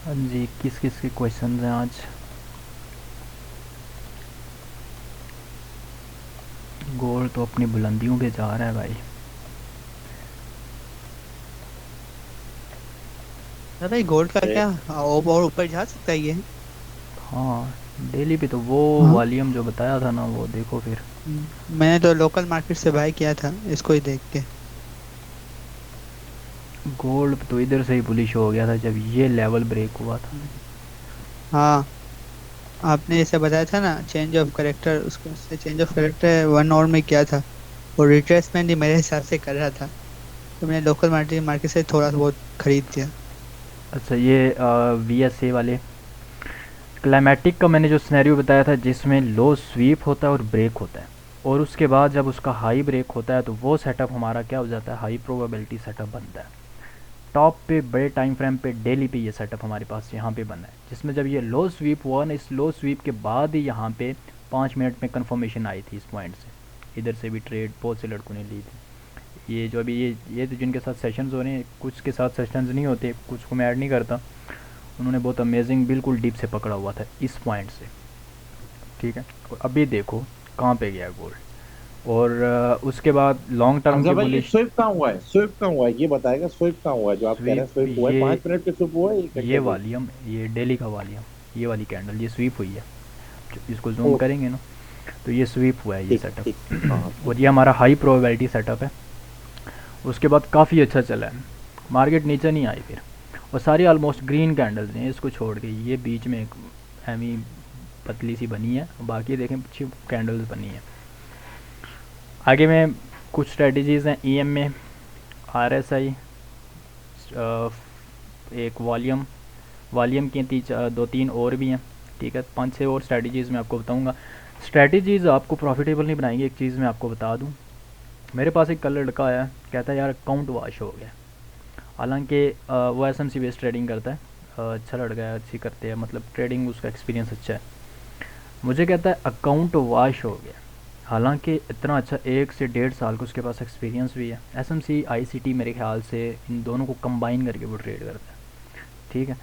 हाँ जी, किस किस के क्वेश्चन हैं आज? गोल्ड तो अपनी बुलंदियों पे जा रहा है भाई। दादा ये गोल्ड का अरे क्या और ऊपर जा सकता है ये? हाँ, डेली पे तो वो हाँ। वॉल्यूम जो बताया था ना, वो देखो फिर। मैंने तो लोकल मार्केट से बाय किया था इसको ही देख के। गोल्ड तो इधर से ही बुलिश हो गया था जब ये लेवल ब्रेक हुआ था। हम्म। हाँ। आपने जैसे बताया था ना चेंज ऑफ करेक्टर, उसको से चेंज ऑफ करेक्टर 1 आवर में किया था। और रिट्रेसमेंट ही मेरे हिसाब से कर रहा था, तो मैंने लोकल मार्केट मार्केट से थोड़ा सा बहुत खरीद दिया। अच्छा, ये वी एस ए वाले क्लाइमेटिक का मैंने जो सिनेरियो बताया था, जिसमें लो स्वीप होता है और ब्रेक होता है, और उसके बाद जब उसका हाई ब्रेक होता है तो वो सेटअप हमारा क्या हो जाता है, हाई प्रोबेबिलिटी सेटअप बनता है। टॉप पे बड़े टाइम फ्रेम पे डेली पे ये सेटअप हमारे पास यहाँ पे बना है, जिसमें जब ये लो स्वीप हुआ ना, इस लो स्वीप के बाद ही यहाँ पे 5 मिनट में कंफर्मेशन आई थी इस पॉइंट से। इधर से भी ट्रेड बहुत से लड़कों ने ली थी। ये जो अभी ये तो जिनके साथ सेशंस हो रहे हैं, कुछ के साथ सेशंस नहीं होते, कुछ को मैं ऐड नहीं करता, उन्होंने बहुत अमेजिंग बिल्कुल डीप से पकड़ा हुआ था इस पॉइंट से। ठीक है, और अभी देखो कहाँ पे गया गोल्ड। और उसके बाद लॉन्ग टर्म हमजा के भाई, ये बुलिश। स्विप कहाँ हुआ है? स्विप कहाँ हुआ है ये बताएगा। स्विप कहाँ हुआ है जो आप कह रहे हैं? स्वीप स्विप हुआ है, ये 5 मिनट के स्विप हुआ है, 1 घंटे ये के? वॉल्यूम, ये डेली का वॉल्यूम, ये वाली कैंडल ये स्वीप हुई है। इसको जूम ओके। करेंगे ना, तो ये स्वीप हुआ है ये ठीक ठीक। हाँ सेटअप ठीक। और ये हमारा हाई प्रोबेबिलिटी सेटअप है। उसके बाद काफ़ी अच्छा चला है, मार्केट नीचे नहीं आई फिर, और सारी ऑलमोस्ट ग्रीन कैंडल्स हैं इसको छोड़ के। ये बीच में एक एमी पतली सी बनी है, बाकी देखें अच्छी कैंडल्स बनी है। आगे में कुछ स्ट्रेटजीज़ हैं, ई एम में, आर एस आई, एक वॉल्यूम, वॉल्यूम की दो तीन और भी हैं। ठीक है, 5 6 और स्ट्रेटजीज़ मैं आपको बताऊंगा। स्ट्रेटजीज़ आपको प्रॉफिटेबल नहीं बनाएंगे, एक चीज़ मैं आपको बता दूं। मेरे पास एक कल लड़का आया, कहता है यार अकाउंट वॉश हो गया। हालांकि वो S M C based trading करता है, अच्छा लड़का है, अच्छी करते हैं, मतलब ट्रेडिंग उसका एक्सपीरियंस अच्छा है। मुझे कहता है अकाउंट वॉश हो गया, हालांकि इतना अच्छा 1 से 1.5 साल का उसके पास एक्सपीरियंस भी है। एस एम सी आई सी टी मेरे ख्याल से इन दोनों को कंबाइन करके वो ट्रेड करता है। ठीक है,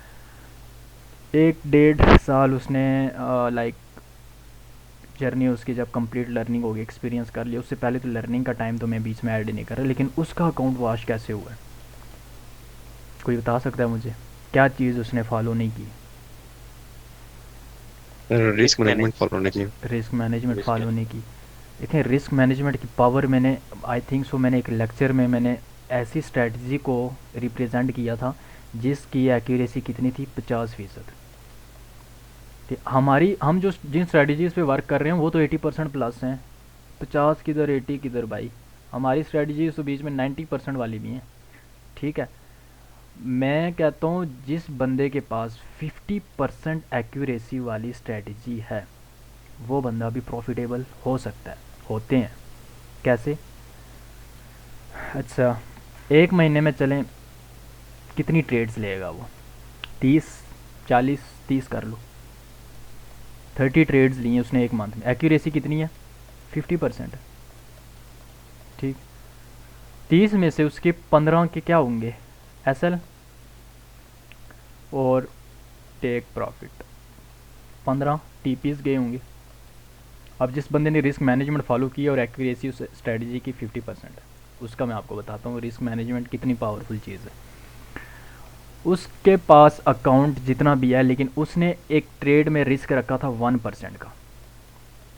1 1.5 साल उसने लाइक जर्नी उसकी जब कंप्लीट लर्निंग होगी, एक्सपीरियंस कर लिया। उससे पहले तो लर्निंग का टाइम तो मैं बीच में ऐड नहीं कर रहा, लेकिन उसका अकाउंट वॉश कैसे हुआ है? कोई बता सकता है मुझे, क्या चीज़ उसने फॉलो नहीं की? Risk risk management manage. Follow होना चाहिए। Risk management risk follow manage. नहीं की। देखें, रिस्क मैनेजमेंट की पावर मैंने, आई थिंक सो, मैंने एक लेक्चर में मैंने ऐसी स्ट्रेटजी को रिप्रेजेंट किया था जिसकी एक्यूरेसी कितनी थी, 50%। हमारी हम जो जिन स्ट्रेटजीज़ पे वर्क कर रहे हैं वो तो 80% प्लस हैं। 50 किधर 80 किधर भाई, हमारी स्ट्रेटजीज तो बीच में 90% वाली भी हैं। ठीक है, मैं कहता हूँ जिस बंदे के पास 50% एक्यूरेसी वाली स्ट्रेटजी है, वो बंदा भी प्रॉफिटेबल हो सकता है, होते हैं। कैसे? अच्छा, एक महीने में चलें, कितनी ट्रेड्स लेगा वो? 30, 40, 30 कर लो। 30 ट्रेड्स लिए उसने एक मंथ में, एक्यूरेसी कितनी है? 50% है। ठीक, 30 में से उसके 15 के क्या होंगे, एस एल और टेक प्रॉफिट, 15 टी पीस गए होंगे। अब जिस बंदे ने रिस्क मैनेजमेंट फॉलो किया और एक्यूरेसी उस स्ट्रेटजी की 50% है, उसका मैं आपको बताता हूँ रिस्क मैनेजमेंट कितनी पावरफुल चीज़ है। उसके पास अकाउंट जितना भी है, लेकिन उसने एक ट्रेड में रिस्क रखा था 1% का।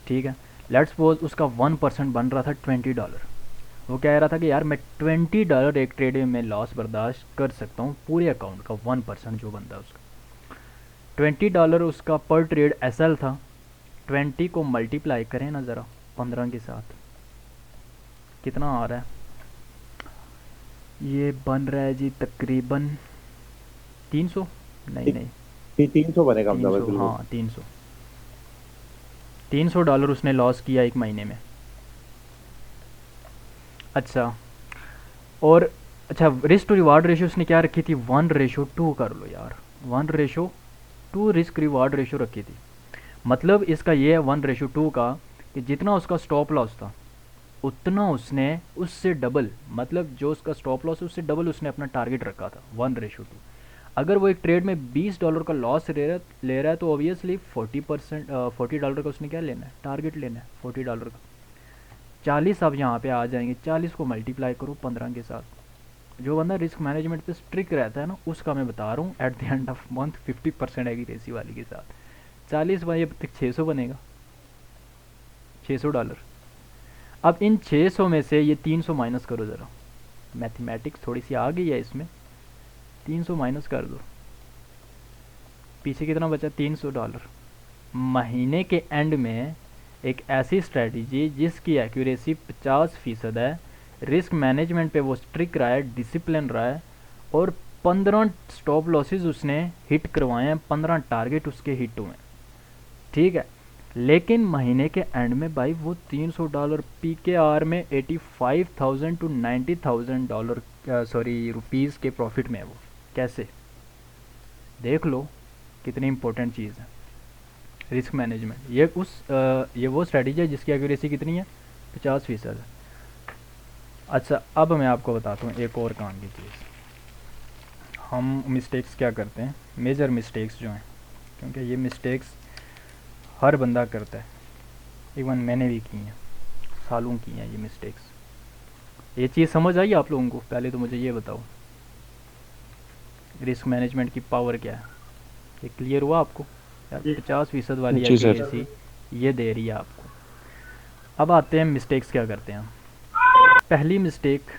ठीक है, लेट्स सपोज उसका 1% बन रहा था $20। वो कह रहा था कि यार मैं $20 एक ट्रेड में लॉस बर्दाश्त कर सकता हूँ, पूरे अकाउंट का 1% जो बनता है उसका। $20 उसका पर ट्रेड एस एल था। 20 को मल्टीप्लाई करें ना ज़रा 15 के साथ, कितना आ रहा है? ये बन रहा है जी तकरीबन 300, नहीं ठीक। नहीं, 300 बनेगा तीन हमजा भाई, सौ बिल्कुल। हाँ 300, $300 उसने लॉस किया एक महीने में। अच्छा, और अच्छा, रिस्क टू रिवार्ड रेशियो उसने क्या रखी थी, 1:2 कर लो यार, 1:2 रिस्क रिवार्ड रेशियो रखी थी। मतलब इसका ये है 1:2 का, कि जितना उसका स्टॉप लॉस था उतना उसने उससे डबल, मतलब जो उसका स्टॉप लॉस है उससे डबल उसने अपना टारगेट रखा था, 1:2। अगर वो एक ट्रेड में $20 का लॉस ले रहा है तो ऑब्वियसली 40% $40 का उसने क्या लेना है, टारगेट लेना है $40 का। 40 अब यहाँ पे आ जाएंगे, 40 को मल्टीप्लाई करो 15 के साथ। जो बंदा रिस्क मैनेजमेंट पे स्ट्रिक्ट रहता है ना, उसका मैं बता रहा हूँ at the end of month 50% accuracy वाली के साथ 40 ये 600 बनेगा, $600। अब इन 600 में से ये 300 माइनस करो ज़रा, मैथमेटिक्स थोड़ी सी आ गई है इसमें। 300 माइनस कर दो, पीछे कितना बचा, $300। महीने के एंड में एक ऐसी स्ट्रेटजी जिसकी एक्यूरेसी 50% है, रिस्क मैनेजमेंट पे वो स्ट्रिक्ट रहा है, डिसिप्लिन रहा है, और 15 स्टॉप लॉसेस उसने हिट करवाए हैं, 15 टारगेट उसके हिट हुए हैं, ठीक है। लेकिन महीने के एंड में भाई वो $300 PKR में 85,000 to $90,000 सॉरी रुपीज़ के प्रॉफिट में है वो। कैसे, देख लो कितनी इंपॉर्टेंट चीज़ है रिस्क मैनेजमेंट। ये वो स्ट्रेटजी है जिसकी एक्यूरेसी कितनी है, 50% है। अच्छा अब मैं आपको बताता हूँ एक और काम की चीज़। हम मिस्टेक्स क्या करते हैं, मेजर मिस्टेक्स जो हैं, क्योंकि ये मिस्टेक्स हर बंदा करता है, इवन मैंने भी की हैं, सालों की हैं ये मिस्टेक्स। ये चीज़ समझ आई आप लोगों को? पहले तो मुझे ये बताओ रिस्क मैनेजमेंट की पावर क्या है, ये क्लियर हुआ आपको? यार 50% वाली जी सर। एक्यूरेसी ये दे रही है आपको। अब आते हैं मिस्टेक्स क्या करते हैं हम। पहली मिस्टेक,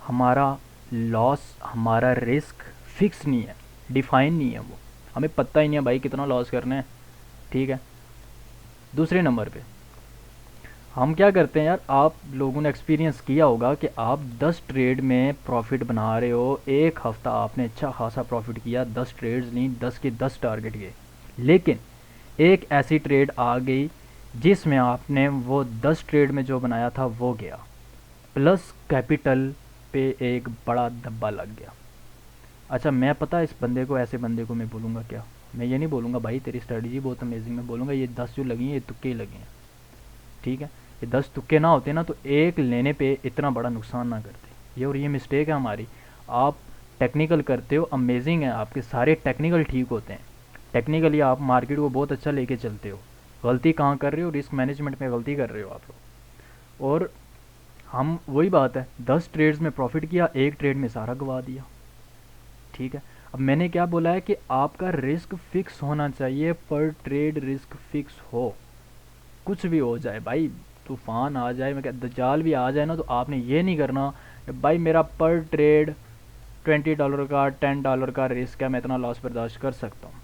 हमारा लॉस, हमारा रिस्क फिक्स नहीं है, डिफाइन नहीं है, वो हमें पता ही नहीं है भाई कितना लॉस करना है, ठीक है। दूसरे नंबर पे हम क्या करते हैं यार, आप लोगों ने एक्सपीरियंस किया होगा कि आप 10 ट्रेड में प्रॉफिट बना रहे हो, एक हफ़्ता आपने अच्छा खासा प्रॉफिट किया, 10 ट्रेड्स नहीं, 10 के 10 टारगेट गए, लेकिन एक ऐसी ट्रेड आ गई जिसमें आपने वो 10 ट्रेड में जो बनाया था वो गया, प्लस कैपिटल पे एक बड़ा धब्बा लग गया। अच्छा मैं पता इस बंदे को, ऐसे बंदे को मैं बोलूँगा क्या, मैं ये नहीं बोलूँगा भाई तेरी स्ट्रेटजी बहुत अमेजिंग, मैं बोलूँगा ये 10 जो लगी हैं ये तुक्के ही लगे हैं, ठीक है। ये 10 तुक्के ना होते ना तो एक लेने पे इतना बड़ा नुकसान ना करते ये, और ये मिस्टेक है हमारी। आप टेक्निकल करते हो, अमेजिंग है, आपके सारे टेक्निकल ठीक होते हैं, टेक्निकली आप मार्केट को बहुत अच्छा लेके चलते हो, गलती कहाँ कर रहे हो, रिस्क मैनेजमेंट में गलती कर रहे हो आप लोग। और हम वही बात है, 10 ट्रेड्स में प्रॉफिट किया, एक ट्रेड में सारा गवा दिया, ठीक है। अब मैंने क्या बोला है कि आपका रिस्क फिक्स होना चाहिए, पर ट्रेड रिस्क फिक्स हो, कुछ भी हो जाए भाई, तूफान आ जाए, मैं क्या दज्जाल भी आ जाए ना, तो आपने ये नहीं करना कि भाई मेरा पर ट्रेड $20 का $10 का रिस्क है, मैं इतना लॉस बर्दाश्त कर सकता हूँ।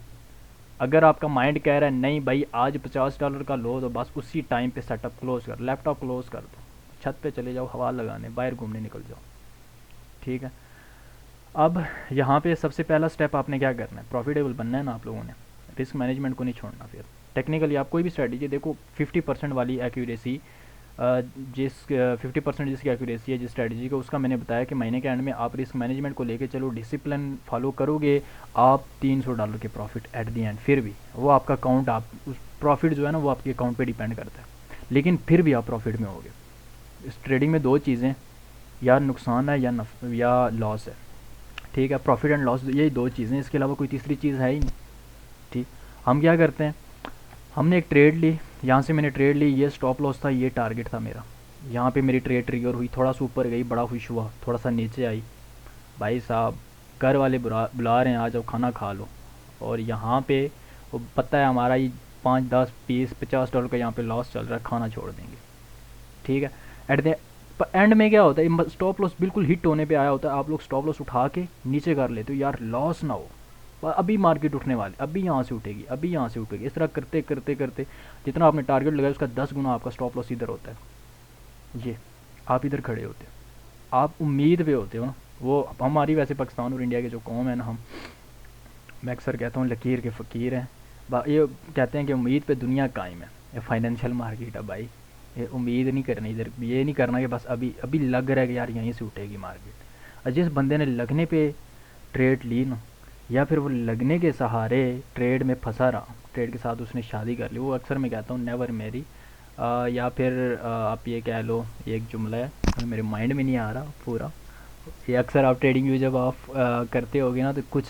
अगर आपका माइंड कह रहा है नहीं भाई आज $50 का लो, तो बस उसी टाइम पे सेटअप क्लोज कर, लैपटॉप क्लोज कर दो, छत पे चले जाओ हवा लगाने, बाहर घूमने निकल जाओ, ठीक है। अब यहाँ पे सबसे पहला स्टेप आपने क्या करना है, प्रॉफिटेबल बनना है ना आप लोगों ने, रिस्क मैनेजमेंट को नहीं छोड़ना। फिर टेक्निकली आप कोई भी स्ट्रेटजी देखो, 50% वाली एक्यूरेसी, जिस 50% जिसकी एक्यूरेसी है जिस स्ट्रेटजी को, उसका मैंने बताया कि महीने के एंड में आप रिस्क मैनेजमेंट को लेके चलो, डिसिप्लिन फॉलो करोगे, आप $300 के प्रॉफिट एट दी एंड, फिर भी वो आपका अकाउंट, आप उस प्रॉफिट जो है ना वो आपके अकाउंट पे डिपेंड करता है, लेकिन फिर भी आप प्रॉफिट में होगे। इस ट्रेडिंग में दो चीज़ें, या नुकसान है या लॉस है, ठीक है। प्रॉफिट एंड लॉस यही दो चीज़ें, इसके अलावा कोई तीसरी चीज़ है ही नहीं, ठीक। हम क्या करते हैं, हमने एक ट्रेड ली, यहाँ से मैंने ट्रेड ली, ये स्टॉप लॉस था, ये टारगेट था मेरा, यहाँ पे मेरी ट्रेड ट्रिगर हुई, थोड़ा सा ऊपर गई, बड़ा खुश हुआ, थोड़ा सा नीचे आई, भाई साहब घर वाले बुला रहे हैं आ जाओ खाना खा लो, और यहाँ पे वो पता है हमारा ये 5 10 20 $50 का यहाँ पे लॉस चल रहा है, खाना छोड़ देंगे, ठीक है। एट द एंड में क्या होता है, स्टॉप लॉस बिल्कुल हिट होने पे आया होता है, आप लोग स्टॉप लॉस उठा के नीचे कर लेते हो, यार लॉस ना हो, अभी मार्केट उठने वाली, अभी यहाँ से उठेगी, अभी यहाँ से उठेगी, इस तरह करते करते करते जितना आपने टारगेट लगाया उसका 10 गुना आपका स्टॉप लॉस इधर होता है, ये आप इधर खड़े होते हो, आप उम्मीद पे होते हो ना। वो हमारी वैसे पाकिस्तान और इंडिया के जो कौम है ना, हम, मैं अक्सर कहता हूँ लकीर के फ़कीर हैं, ये कहते हैं कि उम्मीद पे दुनिया कायम है, ये फाइनेंशियल मार्केट है भाई, ये उम्मीद नहीं करनी, इधर ये नहीं करना कि बस अभी अभी लग रहा है कि यार यहीं से उठेगी मार्केट। और जिस बंदे ने लगने पे ट्रेड ली ना, या फिर वो लगने के सहारे ट्रेड में फंसा रहा, ट्रेड के साथ उसने शादी कर ली, वो अक्सर मैं कहता हूँ नेवर मैरी, या फिर आप ये कह लो, एक जुमला है मेरे माइंड में नहीं आ रहा पूरा, ये अक्सर आप ट्रेडिंग व्यू जब आप करते होगे ना, तो कुछ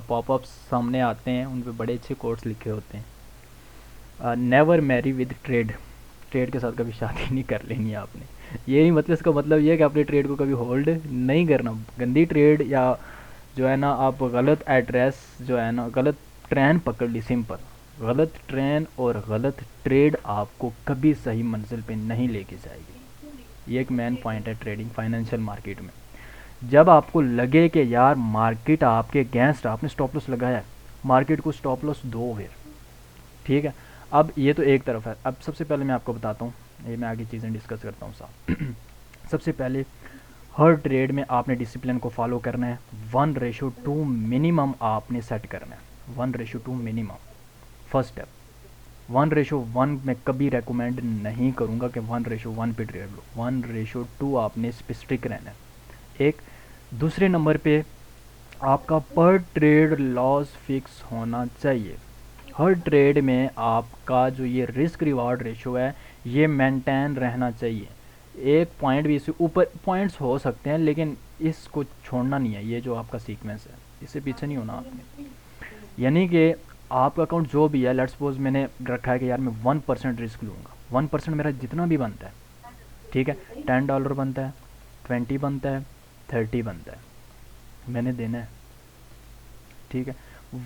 पॉपअप्स सामने आते हैं, उन पे बड़े अच्छे कोट्स लिखे होते हैं। Never marry with trade, trade के साथ कभी शादी नहीं कर लेनी है आपने। ये नहीं मतलब, इसका मतलब ये है कि अपने ट्रेड को कभी होल्ड नहीं करना। गंदी ट्रेड या जो है ना, आप गलत एड्रेस जो है ना, गलत ट्रेन पकड़ ली, सिंपल गलत ट्रेन और गलत ट्रेड आपको कभी सही मंजिल पे नहीं लेके जाएगी। ये एक मेन पॉइंट है ट्रेडिंग फाइनेंशियल मार्केट में। जब आपको लगे कि यार मार्केट आपके अगेंस्ट, आपने स्टॉप लॉस लगाया है, मार्केट को स्टॉप लॉस दो फिर, ठीक है। अब ये तो एक तरफ है। अब सबसे पहले मैं आपको बताता हूँ, ये मैं आगे चीज़ें डिस्कस करता हूँ साहब। सबसे पहले हर ट्रेड में आपने डिसिप्लिन को फॉलो करना है। 1:2 मिनिमम आपने सेट करना है, 1:2 मिनिमम। फर्स्ट स्टेप, 1:1 मैं कभी रेकमेंड नहीं करूँगा कि 1:1 पे ट्रेड लो, 1:2 आपने स्टिक रहना है। एक दूसरे नंबर पे आपका पर ट्रेड लॉस फिक्स होना चाहिए। हर ट्रेड में आपका जो ये रिस्क रिवार्ड रेशो है, ये मेंटेन रहना चाहिए। एक पॉइंट भी इससे ऊपर, पॉइंट्स हो सकते हैं लेकिन इसको छोड़ना नहीं है। ये जो आपका सीक्वेंस है, इससे पीछे नहीं होना आपने। यानी कि आपका अकाउंट जो भी है, लेट्स सपोज मैंने रखा है कि यार मैं 1% रिस्क लूँगा, 1% मेरा जितना भी बनता है, ठीक है, $10 बनता है, 20 बनता है, 30 बनता है, मैंने देना है, ठीक है।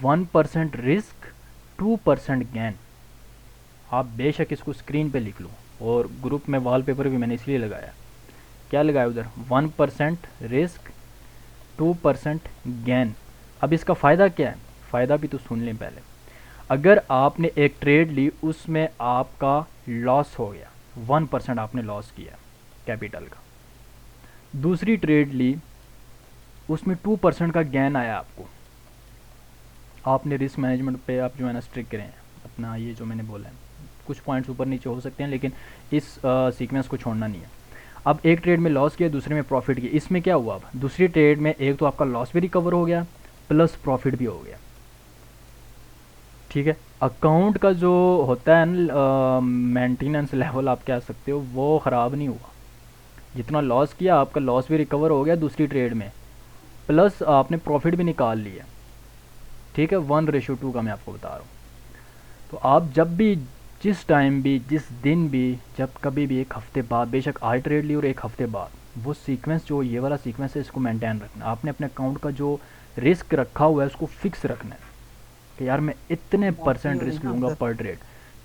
1% रिस्क, 2% गेन। आप बेशक इसको स्क्रीन पे लिख लो, और ग्रुप में वॉलपेपर भी मैंने इसलिए लगाया। क्या लगाया उधर? 1% रिस्क, 2% गेन। अब इसका फ़ायदा क्या है? फ़ायदा भी तो सुन लें पहले। अगर आपने एक ट्रेड ली, उसमें आपका लॉस हो गया, 1% आपने लॉस किया कैपिटल का। दूसरी ट्रेड ली, उसमें 2% का गेन आया आपको, आपने रिस्क मैनेजमेंट पे आप जो है ना स्ट्रिक्ट करें अपना। ये जो मैंने बोला है, कुछ पॉइंट्स ऊपर नीचे हो सकते हैं लेकिन इस सीक्वेंस को छोड़ना नहीं है। अब एक ट्रेड में लॉस किया, दूसरे में प्रॉफिट किया, इसमें क्या हुआ? अब दूसरी ट्रेड में एक तो आपका लॉस भी रिकवर हो गया, प्लस प्रॉफिट भी हो गया, ठीक है। अकाउंट का जो होता है मेंटेनेंस लेवल आप कह सकते हो, वो ख़राब नहीं हुआ। जितना लॉस किया, आपका लॉस भी रिकवर हो गया दूसरी ट्रेड में, प्लस आपने प्रॉफिट भी निकाल लिया, ठीक है। 1:2 का मैं आपको बता रहा हूँ। तो आप जब भी, जिस टाइम भी, जिस दिन भी, जब कभी भी, एक हफ्ते बाद, बेशक आज ट्रेड ली और एक हफ्ते बाद, वो सीक्वेंस जो ये वाला सीक्वेंस है, इसको मेंटेन रखना। आपने अपने अकाउंट का जो रिस्क रखा हुआ है उसको फिक्स रखना है कि यार मैं इतने परसेंट रिस्क लूँगा पर ट्रेड,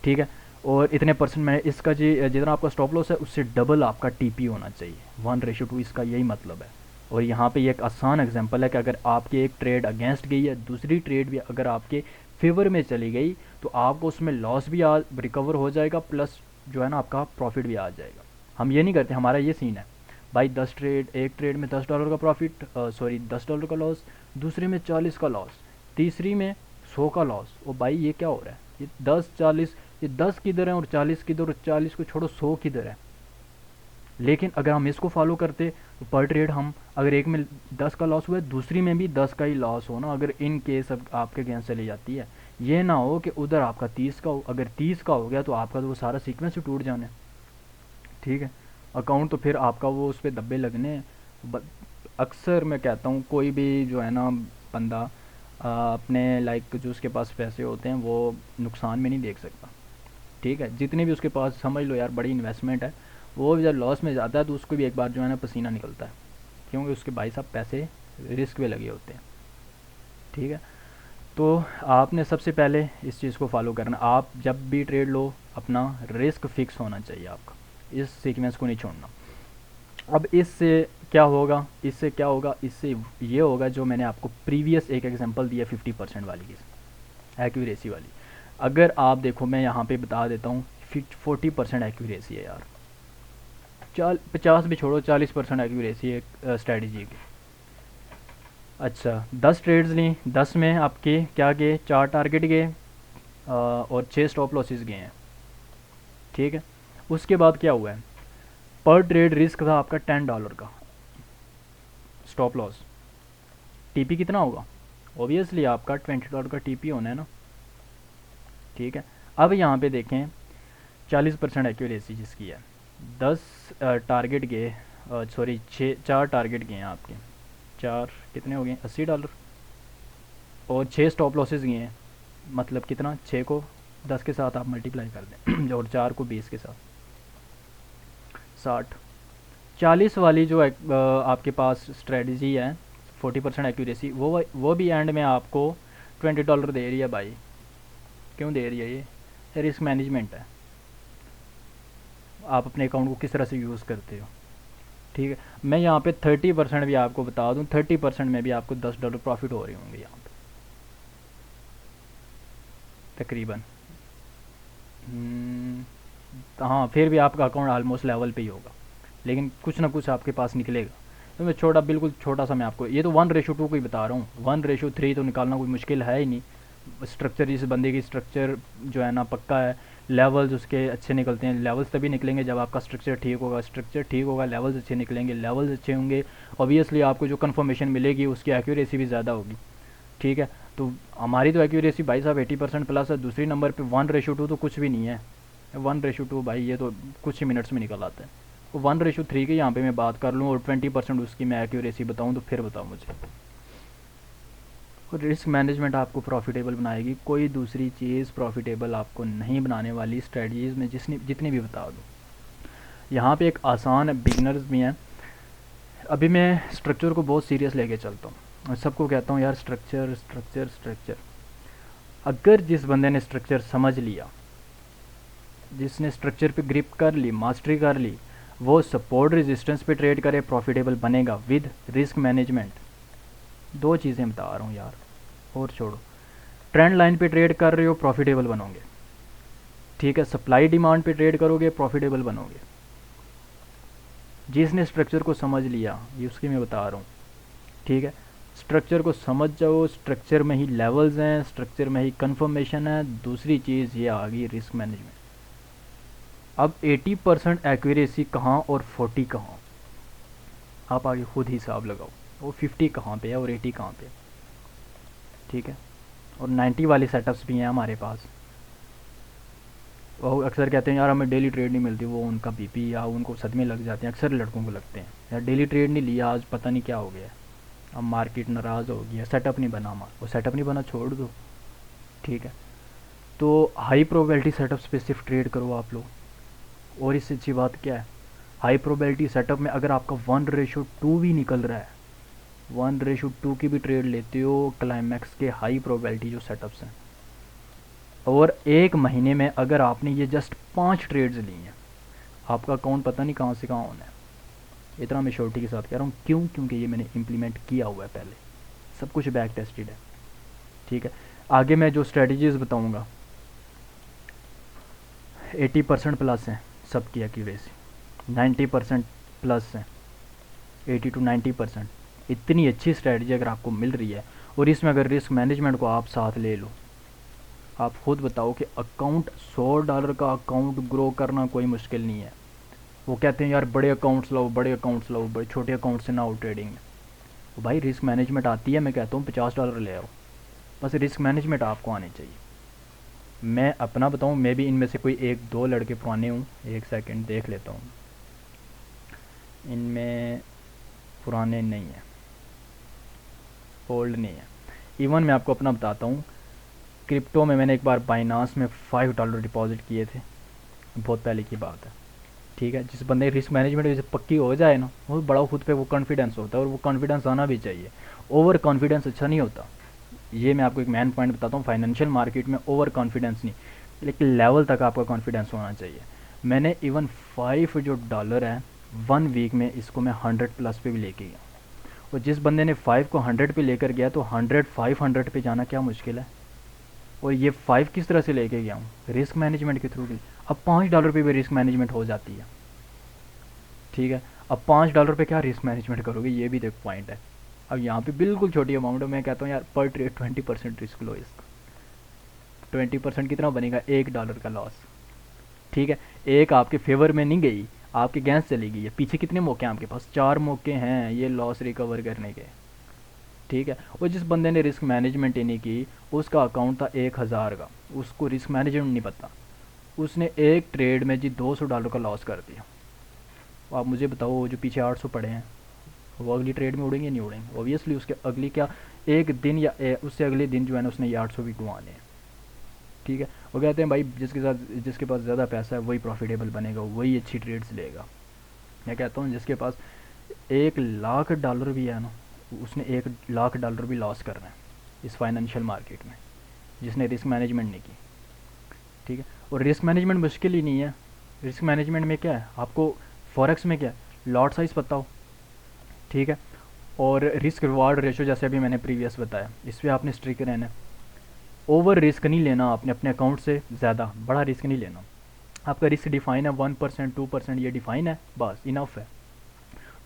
ठीक है। और इतने परसेंट मैं इसका जितना आपका स्टॉप लॉस है उससे डबल आपका टीपी होना चाहिए। 1:2 इसका यही मतलब है। और यहाँ पे ये एक आसान एग्जांपल है कि अगर आपकी एक ट्रेड अगेंस्ट गई है, दूसरी ट्रेड भी अगर आपके फेवर में चली गई, तो आपको उसमें लॉस भी रिकवर हो जाएगा, प्लस जो है ना आपका प्रॉफिट भी आ जाएगा। हम ये नहीं करते, हमारा ये सीन है भाई, 10 ट्रेड, एक ट्रेड में $10 का प्रॉफिट, सॉरी $10 का लॉस, दूसरे में 40 का लॉस, तीसरी में 100 का लॉस। ओ भाई ये क्या हो रहा है? ये 10-40, ये 10 किधर है और 40 किधर, और 40 को छोड़ो 100 किधर है। लेकिन अगर हम इसको फॉलो करते तो पर ट्रेड हम, अगर एक में 10 का लॉस हुआ है, दूसरी में भी 10 का ही लॉस हो ना, अगर इन केस अब आपके अगेंस्ट चली जाती है, ये ना हो कि उधर आपका 30 का हो। अगर 30 का हो गया तो आपका तो वो सारा सीक्वेंस ही टूट जाना है, ठीक है। अकाउंट तो फिर आपका वो उस पर धब्बे लगने हैं। अक्सर मैं कहता हूँ कोई भी जो है ना बंदा अपने लाइक जो उसके पास पैसे होते हैं वो नुकसान में नहीं देख सकता, ठीक है। जितने भी उसके पास, समझ लो यार बड़ी इन्वेस्टमेंट है, वो जब लॉस में जाता है तो उसको भी एक बार जो है ना पसीना निकलता है, क्योंकि उसके भाई साहब पैसे रिस्क पे लगे होते हैं, ठीक है। तो आपने सबसे पहले इस चीज़ को फॉलो करना। आप जब भी ट्रेड लो, अपना रिस्क फिक्स होना चाहिए आपका, इस सीक्वेंस को नहीं छोड़ना। अब इससे क्या होगा? इससे क्या होगा? इससे ये होगा जो मैंने आपको प्रीवियस एक एग्जांपल दिया 50% वाली की, एक्यूरेसी वाली। अगर आप देखो, मैं यहाँ पे बता देता हूँ, 40% एक्यूरेसी है यार, 50 भी छोड़ो, 40% एक्यूरेसी है स्ट्रेटजी की। अच्छा, 10 ट्रेड्स ली, 10 में आपके क्या गए? 4 टारगेट गए और 6 स्टॉप लॉसेस गए हैं, ठीक है। उसके बाद क्या हुआ है? पर ट्रेड रिस्क था आपका $10 का स्टॉप लॉस, टीपी कितना होगा? ऑब्वियसली आपका $20 का टीपी होना है ना, ठीक है। अब यहाँ पे देखें 40% एक्यूरेसी जिसकी है, 10 टारगेट गए, सॉरी 4 टारगेट गए हैं आपके, 4 कितने हो गए, $80, और 6 स्टॉप लॉसेस गए हैं, मतलब कितना, 6 को 10 के साथ आप मल्टीप्लाई कर दें और 4 को 20 के साथ 60। 40 वाली जो आपके पास स्ट्रेटजी है 40% एक्यूरेसी, वो भी एंड में आपको $20 दे रही है भाई। क्यों दे रही है? ये रिस्क मैनेजमेंट है, आप अपने अकाउंट को किस तरह से यूज़ करते हो। ठीक है, मैं यहाँ पे 30% भी आपको बता दूँ, 30% में भी आपको $10 प्रॉफिट हो रहे होंगे यहाँ पे तकरीबन। हाँ, फिर भी आपका अकाउंट ऑलमोस्ट लेवल पे ही होगा, लेकिन कुछ ना कुछ आपके पास निकलेगा। तो मैं बिल्कुल छोटा सा मैं आपको, ये तो 1:2 को ही बता रहा हूँ, 1:3 तो निकालना कोई मुश्किल है ही नहीं। स्ट्रक्चर, जिस बंदे की स्ट्रक्चर जो है ना पक्का है, लेवल्स उसके अच्छे निकलते हैं। लेवल्स तभी निकलेंगे जब आपका स्ट्रक्चर ठीक होगा, स्ट्रक्चर ठीक होगा, लेवल्स अच्छे निकलेंगे, लेवल्स अच्छे होंगे, ऑब्वियसली आपको जो कन्फर्मेशन मिलेगी उसकी एक्यूरेसी भी ज़्यादा होगी। ठीक है, तो हमारी तो एक्यूरेसी भाई साहब 80% प्लस है। दूसरी नंबर पे 1:2 तो कुछ भी नहीं है। 1:2 भाई ये तो कुछ ही मिनट्स में निकल आता है। तो 1:3 की यहाँ पे मैं बात कर लूँ और 20% उसकी मैं एक्यूरेसी बताऊँ तो फिर बताओ मुझे। और रिस्क मैनेजमेंट आपको प्रॉफिटेबल बनाएगी, कोई दूसरी चीज़ प्रॉफिटेबल आपको नहीं बनाने वाली स्ट्रेटजीज़ में जितनी भी बता दूँ। यहाँ पे एक आसान बिगनर्स भी हैं। अभी मैं स्ट्रक्चर को बहुत सीरियस लेके चलता हूँ और सबको कहता हूँ यार स्ट्रक्चर स्ट्रक्चर स्ट्रक्चर। अगर जिस बंदे ने स्ट्रक्चर समझ लिया, जिसने स्ट्रक्चर पे ग्रिप कर ली, मास्टरी कर ली, वो सपोर्ट रेजिस्टेंस पे ट्रेड करे, प्रॉफिटेबल बनेगा विद रिस्क मैनेजमेंट। 2 चीज़ें बता रहा हूँ यार, और छोड़ो। ट्रेंड लाइन पे ट्रेड कर रहे हो, प्रॉफिटेबल बनोगे। ठीक है, सप्लाई डिमांड पे ट्रेड करोगे, प्रॉफिटेबल बनोगे। जिसने स्ट्रक्चर को समझ लिया, ये उसकी मैं बता रहा हूँ। ठीक है, स्ट्रक्चर को समझ जाओ, स्ट्रक्चर में ही लेवल्स हैं, स्ट्रक्चर में ही कंफर्मेशन है। दूसरी चीज़ ये आ गई रिस्क मैनेजमेंट। अब 80% एक्यूरेसी कहाँ और 40 कहाँ, आप आगे खुद हिसाब लगाओ। वो 50 कहाँ पे है और 80 कहाँ पे। ठीक है, और 90 वाले सेटअप्स भी हैं हमारे पास। वो अक्सर कहते हैं यार हमें डेली ट्रेड नहीं मिलती, वो उनका बीपी या उनको सदमे लग जाते हैं, अक्सर लड़कों को लगते हैं यार डेली ट्रेड नहीं लिया आज, पता नहीं क्या हो गया, अब मार्केट नाराज़ हो गया, सेटअप नहीं बना हमारा। वो सेटअप नहीं बना, छोड़ दो। ठीक है, तो हाई प्रोबेबिलिटी सेटअप्स पे सिर्फ ट्रेड करो आप लोग। और इससे अच्छी बात क्या है, हाई प्रोबेबिलिटी सेटअप में अगर आपका 1:2 भी निकल रहा है, 1:2 की भी ट्रेड लेते हो क्लाइमैक्स के हाई प्रोबेबिलिटी जो सेटअप्स हैं, और 1 महीने में अगर आपने ये जस्ट 5 ट्रेड्स ली हैं, आपका अकाउंट पता नहीं कहाँ से कहाँ होना है। इतना मैं श्योरिटी के साथ कह रहा हूँ। क्यों? क्योंकि ये मैंने इम्प्लीमेंट किया हुआ है पहले, सब कुछ बैक टेस्टेड है। ठीक है, आगे मैं जो स्ट्रेटजीज़ बताऊँगा 80% प्लस हैं सबकी एक्यूरेसी, 90% प्लस हैं, 80 to 90%। इतनी अच्छी स्ट्रेटजी अगर आपको मिल रही है और इसमें अगर रिस्क मैनेजमेंट को आप साथ ले लो, आप खुद बताओ कि अकाउंट $100 का अकाउंट ग्रो करना कोई मुश्किल नहीं है। वो कहते हैं यार बड़े अकाउंट्स लाओ, बड़े अकाउंट्स लाओ, बड़े छोटे अकाउंट से ना हो ट्रेडिंग में। तो भाई रिस्क मैनेजमेंट आती है, मैं कहता हूँ $50 ले आओ, बस रिस्क मैनेजमेंट आपको आनी चाहिए। मैं अपना बताऊँ, मैं भी इनमें से कोई 1-2 लड़के पुराने हूँ। एक सेकंड देख लेता हूँ, इनमें पुराने नहीं हैं, ओल्ड नहीं है। इवन मैं आपको अपना बताता हूँ, क्रिप्टो में मैंने एक बार बाइनांस में $5 डिपॉजिट किए थे, बहुत पहले की बात है। ठीक है, जिस बंदे रिस्क मैनेजमेंट जैसे पक्की हो जाए ना, वो बड़ा खुद पे वो कॉन्फिडेंस होता है, और वो कॉन्फिडेंस आना भी चाहिए। ओवर कॉन्फिडेंस अच्छा नहीं होता। ये मैं आपको एक मेन पॉइंट बताता हूँ, फाइनेंशियल मार्केट में ओवर कॉन्फिडेंस नहीं, लेकिन लेवल तक आपका कॉन्फिडेंस होना चाहिए। मैंने इवन $5 है 1 वीक में, इसको मैं 100+ पे भी लेके गया। और जिस बंदे ने 5 को 100 पे लेकर गया, तो 500 पे जाना क्या मुश्किल है। और ये 5 किस तरह से लेके गया हूँ, रिस्क मैनेजमेंट के थ्रू भी। अब $5 पे भी रिस्क मैनेजमेंट हो जाती है। ठीक है, अब $5 पे क्या रिस्क मैनेजमेंट करोगे, ये भी देखो पॉइंट है। अब यहाँ पे बिल्कुल छोटी अमाउंट है, मैं कहता हूँ यार पर ट्रेड 20% रिस्क लो इसका। 20% कितना बनेगा, $1 का लॉस। ठीक है, एक आपके फेवर में नहीं गई, आपके अगेंस्ट चली गई है। पीछे कितने मौके हैं आपके पास, 4 मौके हैं ये लॉस रिकवर करने के। ठीक है, और जिस बंदे ने रिस्क मैनेजमेंट ही नहीं की, उसका अकाउंट था 1000 का, उसको रिस्क मैनेजमेंट नहीं पता, उसने एक ट्रेड में जी $200 का लॉस कर दिया। आप मुझे बताओ, जो पीछे 800 पड़े हैं, वो अगली ट्रेड में उड़ेंगे नहीं उड़ेंगे, ऑब्वियसली उसके अगली क्या एक दिन या उससे अगले दिन जो है ना उसने ये 800 भी कमाने हैं। ठीक है, वो कहते हैं भाई जिसके पास ज़्यादा पैसा है वही प्रॉफिटेबल बनेगा, वही अच्छी ट्रेड्स लेगा। मैं कहता हूँ जिसके पास $1,00,000 भी है ना, उसने $1,00,000 भी लॉस करना है इस फाइनेंशियल मार्केट में, जिसने रिस्क मैनेजमेंट नहीं की। ठीक है, और रिस्क मैनेजमेंट मुश्किल ही नहीं है। रिस्क मैनेजमेंट में क्या है, आपको फॉरेक्स में क्या है, लॉट साइज़ पता हो। ठीक है, और रिस्क रिवार्ड रेशो जैसे अभी मैंने प्रीवियस बताया, इस पर आपने स्ट्रिक रहना है। ओवर रिस्क नहीं लेना आपने, अपने अकाउंट से ज़्यादा बड़ा रिस्क नहीं लेना। आपका रिस्क डिफाइन है 1% 2%, ये डिफाइन है, बस इनफ है।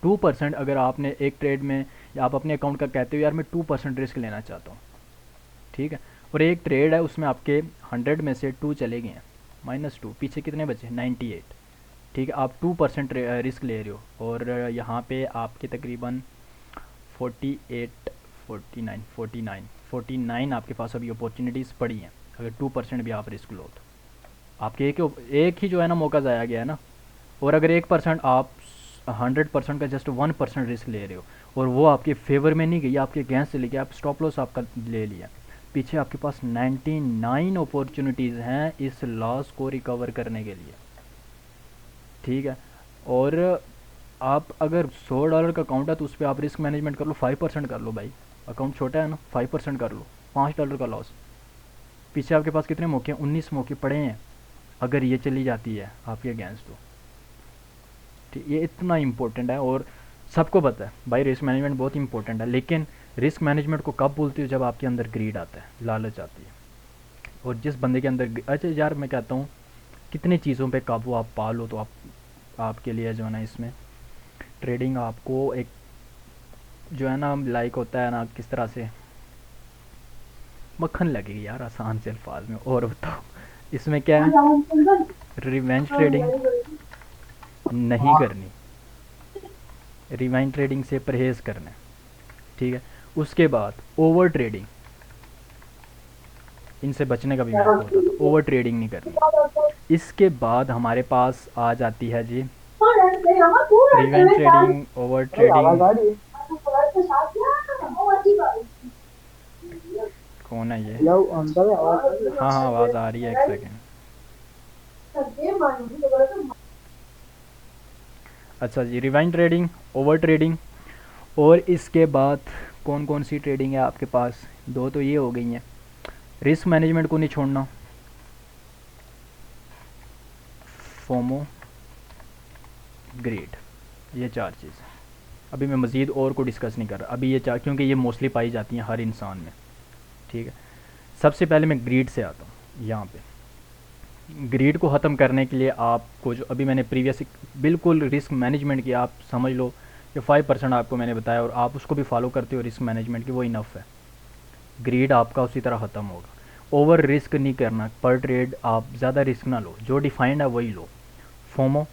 2% अगर आपने एक ट्रेड में, या आप अपने अकाउंट का कहते हो यार मैं 2% रिस्क लेना चाहता हूँ, ठीक है, और एक ट्रेड है उसमें आपके 100 में से 2 चले गए हैं, -2, पीछे कितने बचे 98। ठीक है, आप 2% रिस्क ले रहे हो, और यहाँ पे आपके तकरीबन 48 49 आपके पास अभी अपॉर्चुनिटीज़ पड़ी हैं। अगर 2% भी आप रिस्क लो तो आपके एक ही जो है ना मौका ज़ाया गया है ना। और अगर 1% आप 100% का जस्ट 1% रिस्क ले रहे हो, और वो आपके फेवर में नहीं गई, आपके अगेंस्ट चली गई, आप स्टॉप लॉस आपका ले लिया, पीछे आपके पास 99 अपॉर्चुनिटीज़ हैं इस लॉस को रिकवर करने के लिए। ठीक है, और आप अगर $100 का अकाउंट है तो उस पर आप रिस्क मैनेजमेंट कर लो, 5% कर लो भाई, अकाउंट छोटा है ना, 5% कर लो, $5 का लॉस। पीछे आपके पास कितने मौके हैं, 19 मौके पड़े हैं, अगर ये चली जाती है आपके अगेंस्ट तो। ठीक, ये इतना इम्पोर्टेंट है और सबको पता है भाई रिस्क मैनेजमेंट बहुत इंपॉर्टेंट है। लेकिन रिस्क मैनेजमेंट को कब बोलती हो, जब आपके अंदर ग्रीड आता है, लालच आती है। और जिस बंदे के अंदर, अच्छा यार मैं कहता हूँ कितनी चीज़ों पे काबू आप पा लो तो आपके लिए जो है ना इसमें ट्रेडिंग आपको एक जो है ना लाइक होता है ना, किस तरह से मक्खन लगेगी यार, आसान से अल्फाज में। और बताओ इसमें क्या है, रिवेंज ट्रेडिंग नहीं करनी, रिवेंज ट्रेडिंग से परहेज़ करना है। ठीक है, उसके बाद ओवर ट्रेडिंग, इनसे बचने का भी मैं आपको बताता हूँ, ओवर ट्रेडिंग नहीं करनी। इसके बाद हमारे पास आ जाती है जी रिवेंज ट्रेडिंग, ओवर ट्रेडिंग। कौन है ये, हाँ हाँ आवाज़ आ रही है, एक सेकेंड। अच्छा जी, रिवेंज ट्रेडिंग, ओवर ट्रेडिंग, और इसके बाद कौन कौन सी ट्रेडिंग है आपके पास, दो तो ये हो गई हैं। रिस्क मैनेजमेंट को नहीं छोड़ना, फोमो, ग्रेड, ये 4 चीज़। अभी मैं मज़ीद और को डिस्कस नहीं कर रहा, अभी ये 4 क्योंकि ये मोस्टली पाई जाती हैं हर इंसान में। ठीक है, सबसे पहले मैं ग्रीड से आता हूँ। यहाँ पे ग्रीड को ख़त्म करने के लिए आपको जो अभी मैंने प्रीवियस बिल्कुल रिस्क मैनेजमेंट की, आप समझ लो कि 5% आपको मैंने बताया और आप उसको भी फॉलो करते हो रिस्क मैनेजमेंट की, वो इनफ है। ग्रीड आपका उसी तरह ख़त्म होगा। ओवर रिस्क नहीं करना, पर ट्रेड आप ज़्यादा रिस्क ना लो, जो डिफाइंड है वही लो। FOMO,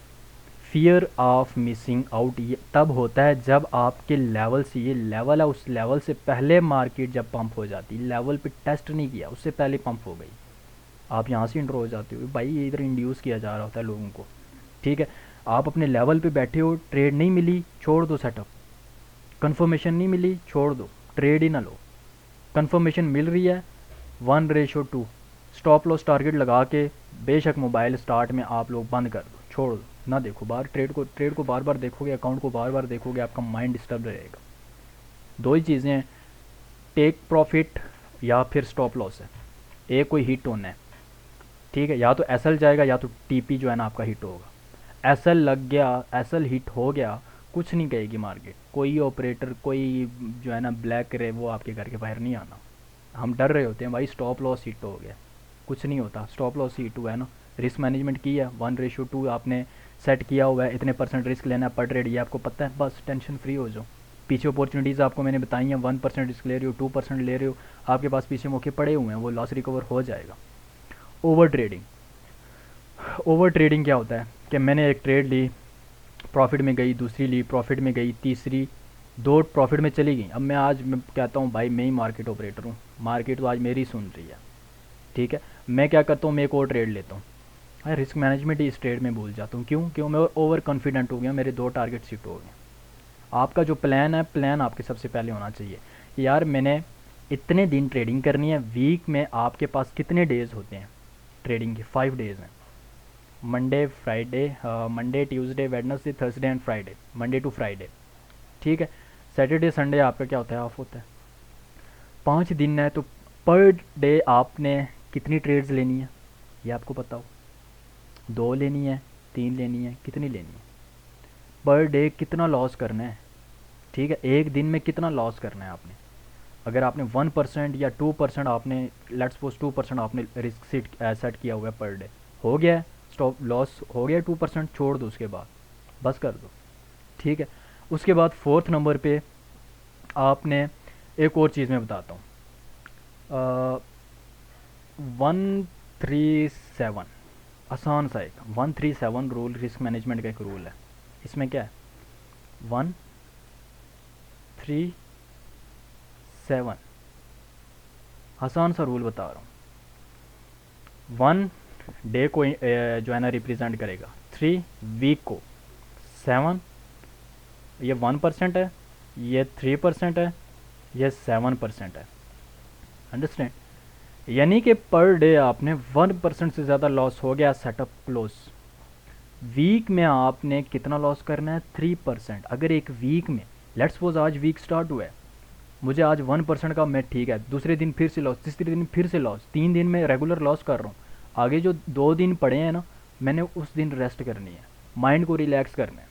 fear of missing out, ये तब होता है जब आपके लेवल से, ये लेवल है, उस लेवल से पहले मार्केट जब पंप हो जाती है, लेवल पे टेस्ट नहीं किया उससे पहले पंप हो गई, आप यहाँ से इंट्रो हो जाते हो भाई, ये इधर इंड्यूस किया जा रहा होता है लोगों को। ठीक है, आप अपने लेवल पे बैठे हो, ट्रेड नहीं मिली छोड़ दो सेटअप, कंफर्मेशन नहीं मिली छोड़ दो, ट्रेड ही ना लो। कंफर्मेशन मिल रही है 1:2, स्टॉप लॉस टारगेट लगा के बेशक मोबाइल स्टार्ट में आप लोग बंद कर दो, छोड़ दो, ना देखो बाहर ट्रेड को बार बार देखोगे, अकाउंट को बार बार देखोगे, आपका माइंड डिस्टर्ब रहेगा। दो ही चीज़ें हैं, टेक प्रॉफिट या फिर स्टॉप लॉस है, एक कोई हिट होना है। ठीक है, या तो एसएल जाएगा या तो टीपी जो है ना आपका हिट होगा। एसएल लग गया, एसएल हिट हो गया, कुछ नहीं कहेगी मार्केट, कोई ऑपरेटर, कोई जो है ना ब्लैक करे वो आपके घर के बाहर नहीं आना। हम डर रहे होते हैं भाई स्टॉप लॉस हिट हो गया, कुछ नहीं होता, स्टॉप लॉस हिट हुआ है ना, रिस्क मैनेजमेंट की है, 1:2 आपने सेट किया हुआ है, इतने % रिस्क लेना है पर ट्रेड, ये आपको पता है, बस टेंशन फ्री हो जाओ। पीछे अपॉर्चुनिटीज़ आपको मैंने बताई हैं, 1% रिस्क ले रहे हो, 2% ले रहे हो, आपके पास पीछे मौके पड़े हुए हैं, वो लॉस रिकवर हो जाएगा। ओवर ट्रेडिंग, ओवर ट्रेडिंग क्या होता है कि मैंने एक ट्रेड ली, प्रॉफिट में गई, दूसरी ली, प्रॉफिट में गई, तीसरी, 2 प्रॉफिट में चली गई। अब मैं कहता हूँ भाई मैं ही मार्केट ऑपरेटर हूँ, मार्केट तो आज मेरी सुन रही है। ठीक है, मैं क्या करता हूँ, मैं एक और ट्रेड लेता हूँ, मैं रिस्क मैनेजमेंट ही इस ट्रेड में भूल जाता हूँ। क्यों मैं ओवर कॉन्फिडेंट हो गया, मेरे 2 टारगेट हिट हो गए। आपका जो प्लान है, प्लान आपके सबसे पहले होना चाहिए कि यार मैंने इतने दिन ट्रेडिंग करनी है। वीक में आपके पास कितने डेज़ होते हैं ट्रेडिंग के? 5 डेज़ हैं। Monday Friday, Monday Tuesday Wednesday Thursday and Friday, Monday to Friday, ठीक है। सैटरडे संडे आपका क्या होता है? ऑफ होता है। 5 दिन है, तो पर डे आपने कितनी ट्रेड्स लेनी है ये आपको पता हो? 2 लेनी है, 3 लेनी है, कितनी लेनी है? पर डे कितना लॉस करना है, ठीक है, एक दिन में कितना लॉस करना है आपने? अगर आपने 1% या 2% आपने, लेट्स सपोज 2% आपने रिस्क सेट किया हुआ है पर डे, हो गया है, स्टॉप लॉस हो गया 2%, छोड़ दो, उसके बाद बस कर दो, ठीक है। उसके बाद 4th नंबर पे आपने एक और चीज़ मैं बताता हूँ, 137, आसान सा एक 137 रूल, रिस्क मैनेजमेंट का एक रूल है। इसमें क्या है? 137, आसान सा रूल बता रहा हूँ। 1 डे को जो है ना रिप्रेजेंट करेगा, 3 वीक को, 7 ये 1% है, ये 3% है, ये 7% है। अंडरस्टैंड? यानी कि पर डे आपने 1% से ज़्यादा लॉस हो गया, सेटअप क्लोज। वीक में आपने कितना लॉस करना है? 3%। अगर एक वीक में, लेट्स सपोज आज वीक स्टार्ट हुआ है, मुझे आज 1% का, मैं ठीक है, दूसरे दिन फिर से लॉस, तीसरे दिन फिर से लॉस, 3 दिन में रेगुलर लॉस कर रहा हूँ। आगे जो 2 दिन पड़े हैं ना, मैंने उस दिन रेस्ट करनी है, माइंड को रिलैक्स करना है।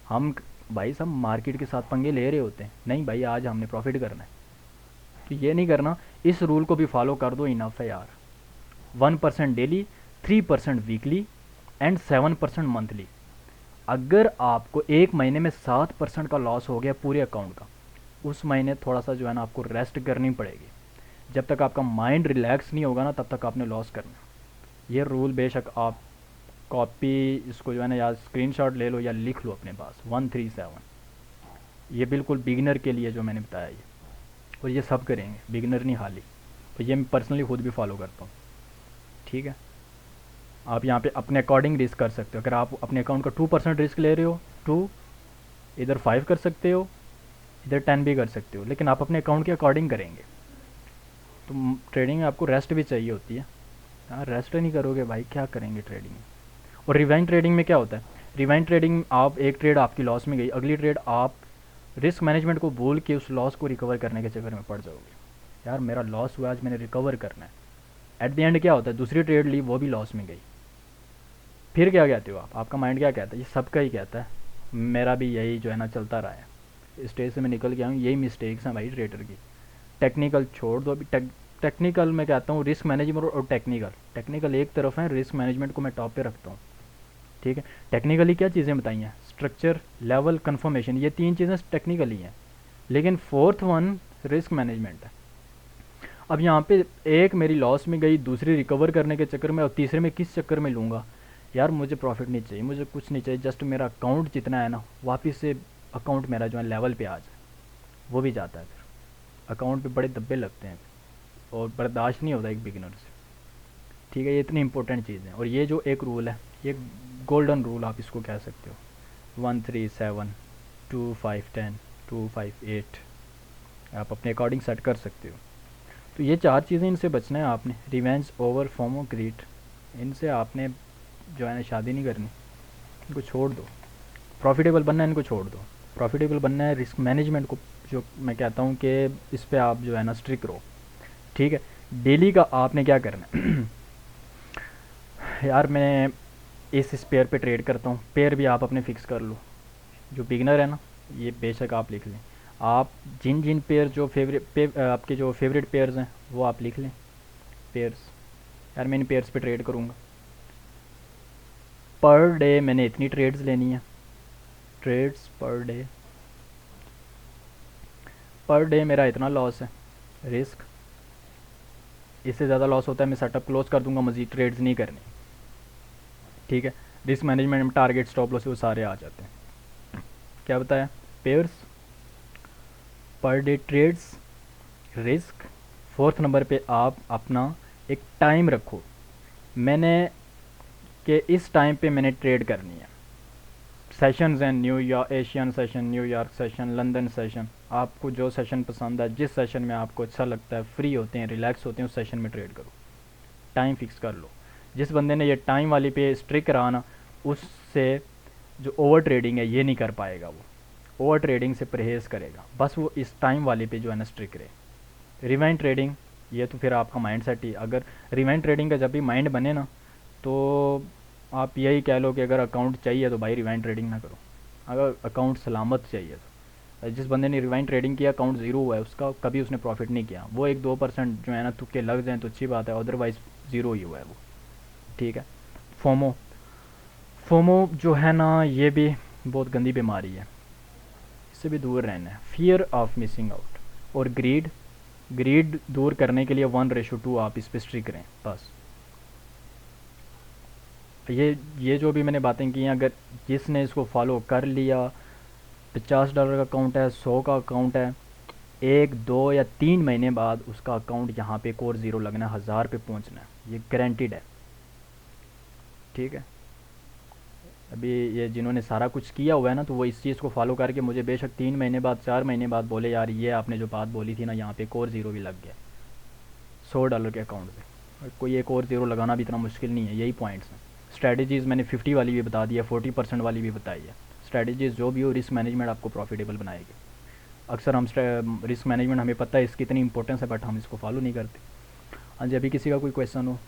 हम भाई सब मार्केट के साथ पंगे ले रहे होते हैं, नहीं भाई आज हमने प्रॉफिट करना है, तो ये नहीं करना। इस रूल को भी फॉलो कर दो, इनफ है यार। 1% डेली, 3% वीकली एंड 7% मंथली। अगर आपको एक महीने में 7% का लॉस हो गया पूरे अकाउंट का, उस महीने थोड़ा सा जो है ना आपको रेस्ट करनी पड़ेगी। जब तक आपका माइंड रिलैक्स नहीं होगा ना, तब तक आपने लॉस करना। ये रूल बेशक आप कॉपी इसको जो है ना या स्क्रीनशॉट ले लो या लिख लो अपने पास, 137। ये बिल्कुल बिगिनर के लिए जो मैंने बताया ये, और ये सब करेंगे, बिगिनर नहीं हाली। तो ये मैं पर्सनली खुद भी फॉलो करता हूँ, ठीक है। आप यहाँ पे अपने अकॉर्डिंग रिस्क कर सकते हो। अगर आप अपने अकाउंट का 2% रिस्क ले रहे हो, 2, इधर 5 कर सकते हो, इधर 10 भी कर सकते हो, लेकिन आप अपने अकाउंट के अकॉर्डिंग करेंगे। तो ट्रेडिंग में आपको रेस्ट भी चाहिए होती है। हाँ, रेस्ट नहीं करोगे भाई क्या करेंगे ट्रेडिंग में? और रिवाइंड ट्रेडिंग में क्या होता है? रिवाइंड ट्रेडिंग, आप एक ट्रेड आपकी लॉस में गई, अगली ट्रेड आप रिस्क मैनेजमेंट को भूल के उस लॉस को रिकवर करने के चक्कर में पड़ जाओगे। यार मेरा लॉस हुआ, आज मैंने रिकवर करना है। एट द एंड क्या होता है? दूसरी ट्रेड ली, वो भी लॉस में गई। फिर क्या कहते हो आप? आपका माइंड क्या कहता है? ये सबका ही कहता है, मेरा भी यही जो है ना चलता रहा है, स्टेज से मैं निकल गया हूँ, यही मिस्टेक्स हैं भाई ट्रेडर की। टेक्निकल छोड़ दो अभी, टेक्निकल मैं कहता हूँ, रिस्क मैनेजमेंट और टेक्निकल एक तरफ है, रिस्क मैनेजमेंट को मैं टॉप पे रखता हूँ, ठीक है। टेक्निकली क्या चीज़ें बताई हैं? स्ट्रक्चर, लेवल, कन्फर्मेशन, ये 3 चीज़ें टेक्निकली हैं, लेकिन 4th वन रिस्क मैनेजमेंट है। अब यहाँ पे एक मेरी लॉस में गई, दूसरी रिकवर करने के चक्कर में, और तीसरे में किस चक्कर में लूँगा? यार मुझे प्रॉफिट नहीं चाहिए, मुझे कुछ नहीं चाहिए, जस्ट मेरा अकाउंट जितना है ना वापस से अकाउंट मेरा जो है लेवल पे आ जाए, वो भी जाता है। फिर अकाउंट पे बड़े दब्बे लगते हैं और बर्दाश्त नहीं होता एक बिगिनर से, ठीक है। ये इतनी इंपॉर्टेंट चीज़ है। और ये जो एक रूल है, ये गोल्डन रूल आप इसको कह सकते हो, 137, 25, 10, 258, आप अपने अकॉर्डिंग सेट कर सकते हो। तो ये 4 चीज़ें, इनसे बचना है आपने। रिवेंज, ओवर, फोमो, ग्रीड, इनसे आपने जो है ना शादी नहीं करनी, इनको छोड़ दो। प्रॉफिटेबल बनना है, इनको छोड़ दो। प्रॉफिटेबल बनना है, रिस्क मैनेजमेंट को जो मैं कहता हूँ कि इस पर आप जो है ना स्ट्रिक्ट रहो, ठीक है। डेली का आपने क्या करना है यार मैं इस पेयर पे ट्रेड करता हूँ, पेयर भी आप अपने फिक्स कर लो। जो बिगनर है ना, ये बेशक आप लिख लें, आप जिन जिन पेयर जो आपके जो फेवरेट पेयर्स हैं वो आप लिख लें, पेयर्स। यार मैं इन पेयर्स पे ट्रेड करूँगा, पर डे मैंने इतनी ट्रेड्स लेनी है, ट्रेड्स पर डे मेरा इतना लॉस है, रिस्क इससे ज़्यादा लॉस होता है मैं सेटअप क्लोज कर दूंगा, मज़ीद ट्रेड्स नहीं करनी, ठीक है। रिस्क मैनेजमेंट में टारगेट, स्टॉप लॉस वो सारे आ जाते हैं। क्या बताया? Pairs, per day trades, risk. 4th number पे आप अपना एक टाइम रखो, मैंने कि इस टाइम पे मैंने ट्रेड करनी है, सेशंस हैं, New York Asian session, New York session, London session. आपको जो सेशन पसंद है, जिस सेशन में आपको अच्छा लगता है, फ्री होते हैं, रिलैक्स होते हैं, उस सेशन में ट्रेड करो। टाइम फिक्स कर लो। जिस बंदे ने ये टाइम वाली पे स्ट्रिक रहा ना, उससे जो ओवर ट्रेडिंग है ये नहीं कर पाएगा। वो ओवर ट्रेडिंग से परहेज़ करेगा, बस वो इस टाइम वाले पे जो है ना स्ट्रिक रहे। रिवाइंड ट्रेडिंग, ये तो फिर आपका माइंड सेट ही। अगर रिवाइंड ट्रेडिंग का जब भी माइंड बने ना, तो आप यही कह लो कि अगर अकाउंट चाहिए तो भाई रिवाइंड ट्रेडिंग ना करो। अगर अकाउंट सलामत चाहिए तो जिस बंदे ने रिवाइंड ट्रेडिंग किया, अकाउंट ज़ीरो हुआ है उसका, कभी उसने प्रॉफिट नहीं किया। वो 1-2% जो है ना तुक्के लग जाएँ तो अच्छी बात है, अदरवाइज़ ज़ीरो ही हुआ है वो। ठीक है। फोमो, फोमो जो है ना ये भी बहुत गंदी बीमारी है, इससे भी दूर रहना है। फियर ऑफ मिसिंग आउट और ग्रीड, ग्रीड दूर करने के लिए 1:2 आप इस पर स्ट्रिक रहें बस। ये जो भी मैंने बातें की हैं, अगर जिसने इसको फॉलो कर लिया, $50 का अकाउंट है, 100 का अकाउंट है, 1, 2 या 3 महीने बाद उसका अकाउंट यहाँ पे कोर ज़ीरो लगना है, 1000 पे पहुँचना है, ये गारंटीड है। ठीक है। अभी ये जिन्होंने सारा कुछ किया हुआ है ना, तो वो इस चीज़ को फॉलो करके मुझे बेशक 3 महीने बाद, 4 महीने बाद बोले यार ये आपने जो बात बोली थी ना, यहाँ पे कोर ज़ीरो भी लग गया $100 के अकाउंट पे। कोई एक और ज़ीरो लगाना भी इतना मुश्किल नहीं है, यही पॉइंट्स हैं। स्ट्रैटेजीज़ मैंने 50 वाली भी बता दी है, 40% वाली भी बताई है। स्ट्रैटेजीज़ जो भी हो, रिस्क मैनेजमेंट आपको प्रॉफिटेबल बनाएगी। अक्सर हम रिस्क मैनेजमेंट हमें पता है इसकी इतनी इंपॉर्टेंस है, बट हम इसको फॉलो नहीं करते। हाँ जी, अभी किसी का कोई क्वेश्चन हो?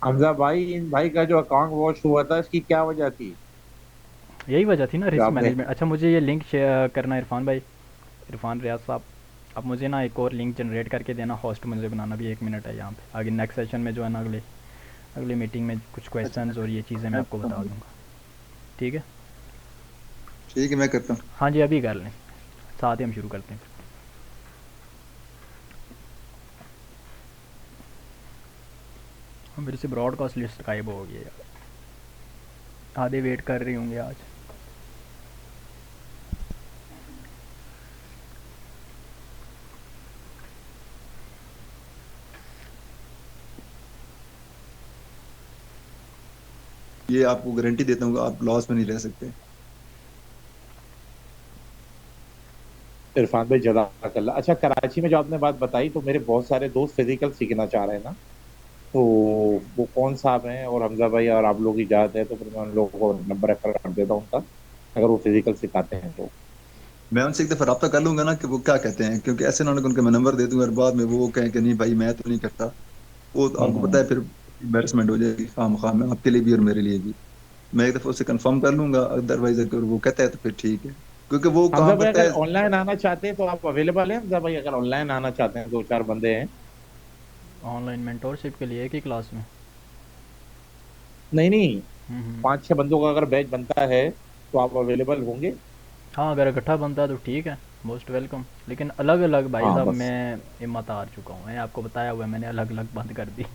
हमजा भाई, इन भाई का जो अकाउंट वॉश हुआ था, इसकी क्या वजह थी यही वजह थी ना, जो रिस्क आपने? मैनेजमेंट। अच्छा, मुझे ये लिंक शेयर करना इरफान भाई, इरफान रियाज साहब, अब मुझे ना एक और लिंक जनरेट करके देना। होस्ट मुझे बनाना भी 1 मिनट है यहाँ पे। आगे नेक्स्ट सेशन में जो है ना, अगले अगली मीटिंग में कुछ अच्छा, क्वेश्चंस और ये चीज़ें मैं मैं आपको करता बता हूँ। दूँगा। ठीक है। ठीक है, मैं करता हूँ। हाँ जी, अभी कर लें, साथ ही हम शुरू करते हैं। मेरे से ब्रॉडकास्ट लिस्ट गायब हो गई है यार, आधे वेट कर रही होंगे आज। ये आपको गारंटी देता हूँ, आप लॉस में नहीं रह सकते। इरफान भाई जज़ाकल्ला। अच्छा, कराची में जो आपने बात बताई, तो मेरे बहुत सारे दोस्त फिजिकल सीखना चाह रहे हैं ना, तो वो कौन साहब हैं? और हमजा भाई और आप लोग इजाज़त है तो फिर मैं उन लोगों को नंबर रेफर कर देता हूँ उनका, अगर वो फिजिकल सिखाते हैं तो। मैं उनसे एक दफा रब्ता कर लूंगा ना कि वो क्या कहते हैं, क्योंकि ऐसे ना उनका मैं नंबर दे दूंगा और बाद में वो कहें कि नहीं भाई मैं तो नहीं करता। वो तो आपको पता हम्म। है फिर एम्बेरसमेंट हो जाएगी खाम खाम में, आपके लिए भी और मेरे लिए भी। मैं एक दफा उससे कंफर्म कर लूंगा, अदरवाइज अगर वो कहता है तो फिर ठीक है, क्योंकि वो हमजा काम भाई करता अगर है। ऑनलाइन आना चाहते हैं तो आप अवेलेबल हैं? हमजा भाई अगर ऑनलाइन आना चाहते हैं, 2-4 बंदे हैं। ऑनलाइन मेंटोरशिप के लिए एक ही क्लास में? नहीं नहीं, हम्म। 5-6 बंदों का अगर बैच बनता है तो आप अवेलेबल होंगे? हाँ, अगर इकट्ठा बनता है तो ठीक है, मोस्ट वेलकम। लेकिन अलग अलग भाई हाँ साहब, बस। मैं हिम्मत हार चुका हूँ, मैंने आपको बताया हुआ है, मैंने अलग अलग बंद कर दी।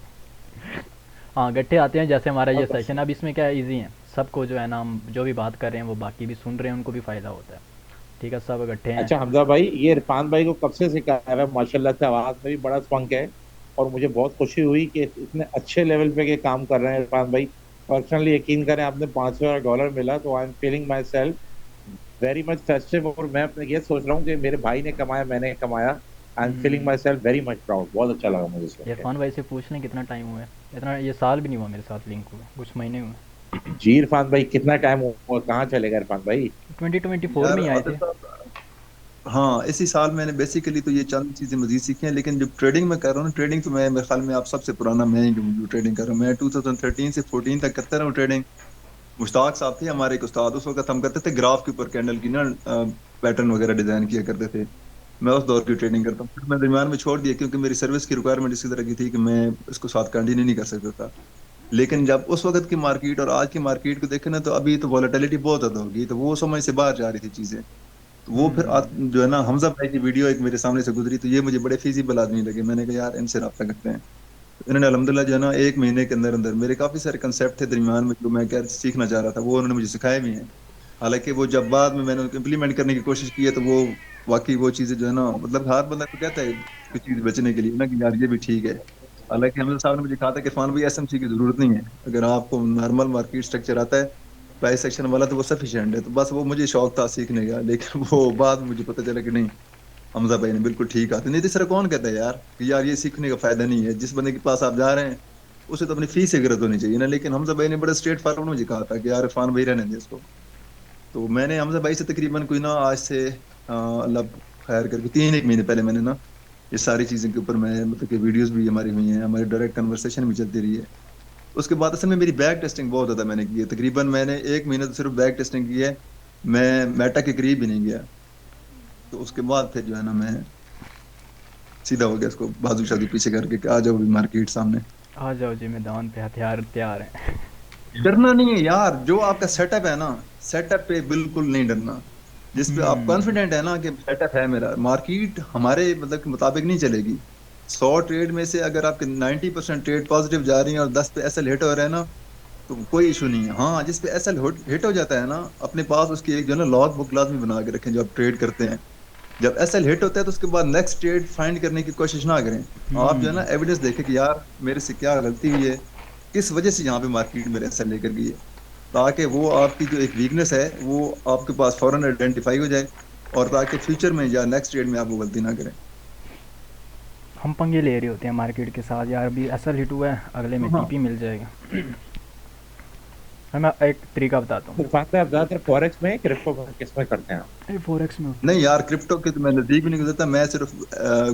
हाँ, इकट्ठे आते हैं जैसे हमारा ये अब बस। सेशन। अब इसमें क्या इजी है, सबको जो है ना, हम जो भी बात कर रहे हैं वो बाकी भी सुन रहे हैं, उनको भी फ़ायदा होता है। ठीक है, सब इकट्ठे हैं। अच्छा हमजा भाई, ये इरफान भाई को कब से सिखा रहा है? माशाल्लाह से आवाज में भी बड़ा स्पंक है, और मुझे बहुत खुशी हुई कि इतने अच्छे लेवल पे के काम कर रहे हैं इरफान भाई। पर्सनली यकीन करें, आपने $500 मिला तो I am feeling my self very much festive, और मैं अपने ये सोच रहा हूँ कि मेरे भाई ने कमाया, मैंने कमाया। I am feeling my self very much proud. बहुत अच्छा लगा मुझे सुन के। इरफान भाई से पूछ लें कितना टाइम हुआ है, इतना ये साल भी नहीं हुआ मेरे साथ लिंक हुआ, कुछ महीने हुए। जी इरफान भाई, कितना टाइम हुआ? कहाँ चलेगा इरफान भाई? 2024 यार में ही आए आदिल थे। साहब, हाँ इसी साल मैंने बेसिकली तो ये चंद चीजें मजीद सीखी हैं, लेकिन जो ट्रेडिंग में कर रहा हूँ ना, ट्रेडिंग तो मैं मेरे ख्याल में आप सबसे पुराना मैं ही हूँ जो ट्रेडिंग कर रहा हूँ। मैं 2013 से 14 तक करता रहा हूँ ट्रेडिंग। मुश्ताक साहब थे हमारे एक उस्ताद, उस वक्त हम करते थे ग्राफ के ऊपर कैंडल की ना पैटर्न वगैरह डिजाइन किया करते थे। मैं उस दौर की ट्रेडिंग करता हूँ, फिर मैं दरम्यान में छोड़ दिया क्योंकि मेरी सर्विस की रिक्वायरमेंट इसी तरह की थी कि मैं इसको साथ कंटिन्यू नहीं कर सकता था। लेकिन जब उस वक्त की मार्केट और आज की मार्केट को देखे ना, तो अभी तो वॉलेटिलिटी बहुत ज्यादा होगी, तो वो समझ से बाहर जा रही थी चीजें। तो वो फिर जो है ना, हमजा भाई की वीडियो एक मेरे सामने से गुजरी, तो ये मुझे बड़े फीजिबल आदमी लगे। मैंने कहा यार इनसे रब्ता करते हैं। तो इन्होंने अल्हम्दुलिल्लाह जो है ना, 1 महीने के अंदर अंदर मेरे काफी सारे कंसेप्ट थे दरमियान में जो मैं क्या सीखना चाह रहा था, वो उन्होंने मुझे सिखाए भी हैं। हालांकि वो जब बाद में मैंने उनको इम्प्लीमेंट करने की कोशिश की है, तो वो वाकई वो चीजें जो है ना, मतलब हर बंदा तो कहता है कुछ चीज बचने के लिए ना कि यार ये भी ठीक है। हालांकि हमजा साहब ने मुझे कहा था कि इरफान भाई एसएमसी की जरूरत नहीं है, अगर आपको नॉर्मल मार्केट स्ट्रक्चर आता है प्राइस सेक्शन वाला तो वो सफिशिएंट है। तो बस वो मुझे शौक था सीखने का, लेकिन वो बाद में मुझे पता चला कि नहीं, हमजा भाई ने बिल्कुल ठीक कहा था। नहीं तो सर कौन कहता है यार कि यार ये सीखने का फायदा नहीं है, जिस बंदे के पास आप जा रहे हैं उसे तो अपनी फीस की जरूरत होनी चाहिए ना। लेकिन हमजा भाई ने बड़ा स्ट्रेट फॉरवर्ड मुझे कहा था कि यार इरफान भाई रहने दे इसको। तो मैंने हमजा भाई से तकरीबन कोई ना आज से अल्लाह खैर करके 3 एक महीने पहले मैंने ना ये सारी चीज़ों के ऊपर मैं मतलब कि वीडियोस भी हमारी हुई हैं, हमारी डायरेक्ट कन्वर्सेशन भी चलती रही है। उसके बाद असल में मेरी बैक टेस्टिंग बहुत ज़्यादा मैंने की है, तकरीबन मैंने 1 महीने तो सिर्फ बैक टेस्टिंग की है। मैं मेटा के करीब भी नहीं गया। तो उसके बाद फिर जो है ना मैं सीधा हो गया इसको बाजू शाजू पीछे करके कि आ जाओ भी मार्केट सामने। आ जाओ जी, मैदान पे हथियार तैयार हैं। डरना नहीं है यार, जो आपका सेटअप है ना, सेटअप पे बिल्कुल नहीं डरना। जिस पे आप हम्म। कॉन्फिडेंट है ना कि सेटअप है मेरा, मार्केट हमारे मतलब के मुताबिक नहीं चलेगी। 100 ट्रेड में से अगर आपके 90% ट्रेड पॉजिटिव जा रही हैं और 10 पे एसएल हिट हो रहे हैं ना, तो कोई इशू नहीं है। हाँ, जिस पे एसएल हिट हो जाता है ना, अपने पास उसकी एक जो है ना लॉग बुक लाजमी बना के रखें जो आप ट्रेड करते हैं। जब एसएल हिट होता है तो उसके बाद नेक्स्ट ट्रेड फाइंड करने की कोशिश ना करें। आप जो है हम्म। ना एविडेंस देखें कि यार मेरे से क्या गलती हुई है, किस वजह से यहाँ पे मार्केट मेरे एसएल लेकर गई है, ताकि वो आपकी जो एक वीकनेस है वो आपके पास फौरन आइडेंटिफाई हो जाए, और ताकि फ्यूचर में या नेक्स्ट ट्रेड में आप वो गलती ना करें। हम पंगे ले रहे होते हैं मार्केट के साथ, यार अभी ऐसा हिट हुआ है, अगले में हाँ टीपी मिल जाएगा। मैं एक तरीका बताता हूँ। इरफान भाई आप ज्यादातर फॉरेक्स में क्रिप्टो में किस में करते हैं आप? अरे फोरेक्स में होती नहीं है। यार, क्रिप्टो के तो मैं नजदीक भी नहीं गुजरता, मैं सिर्फ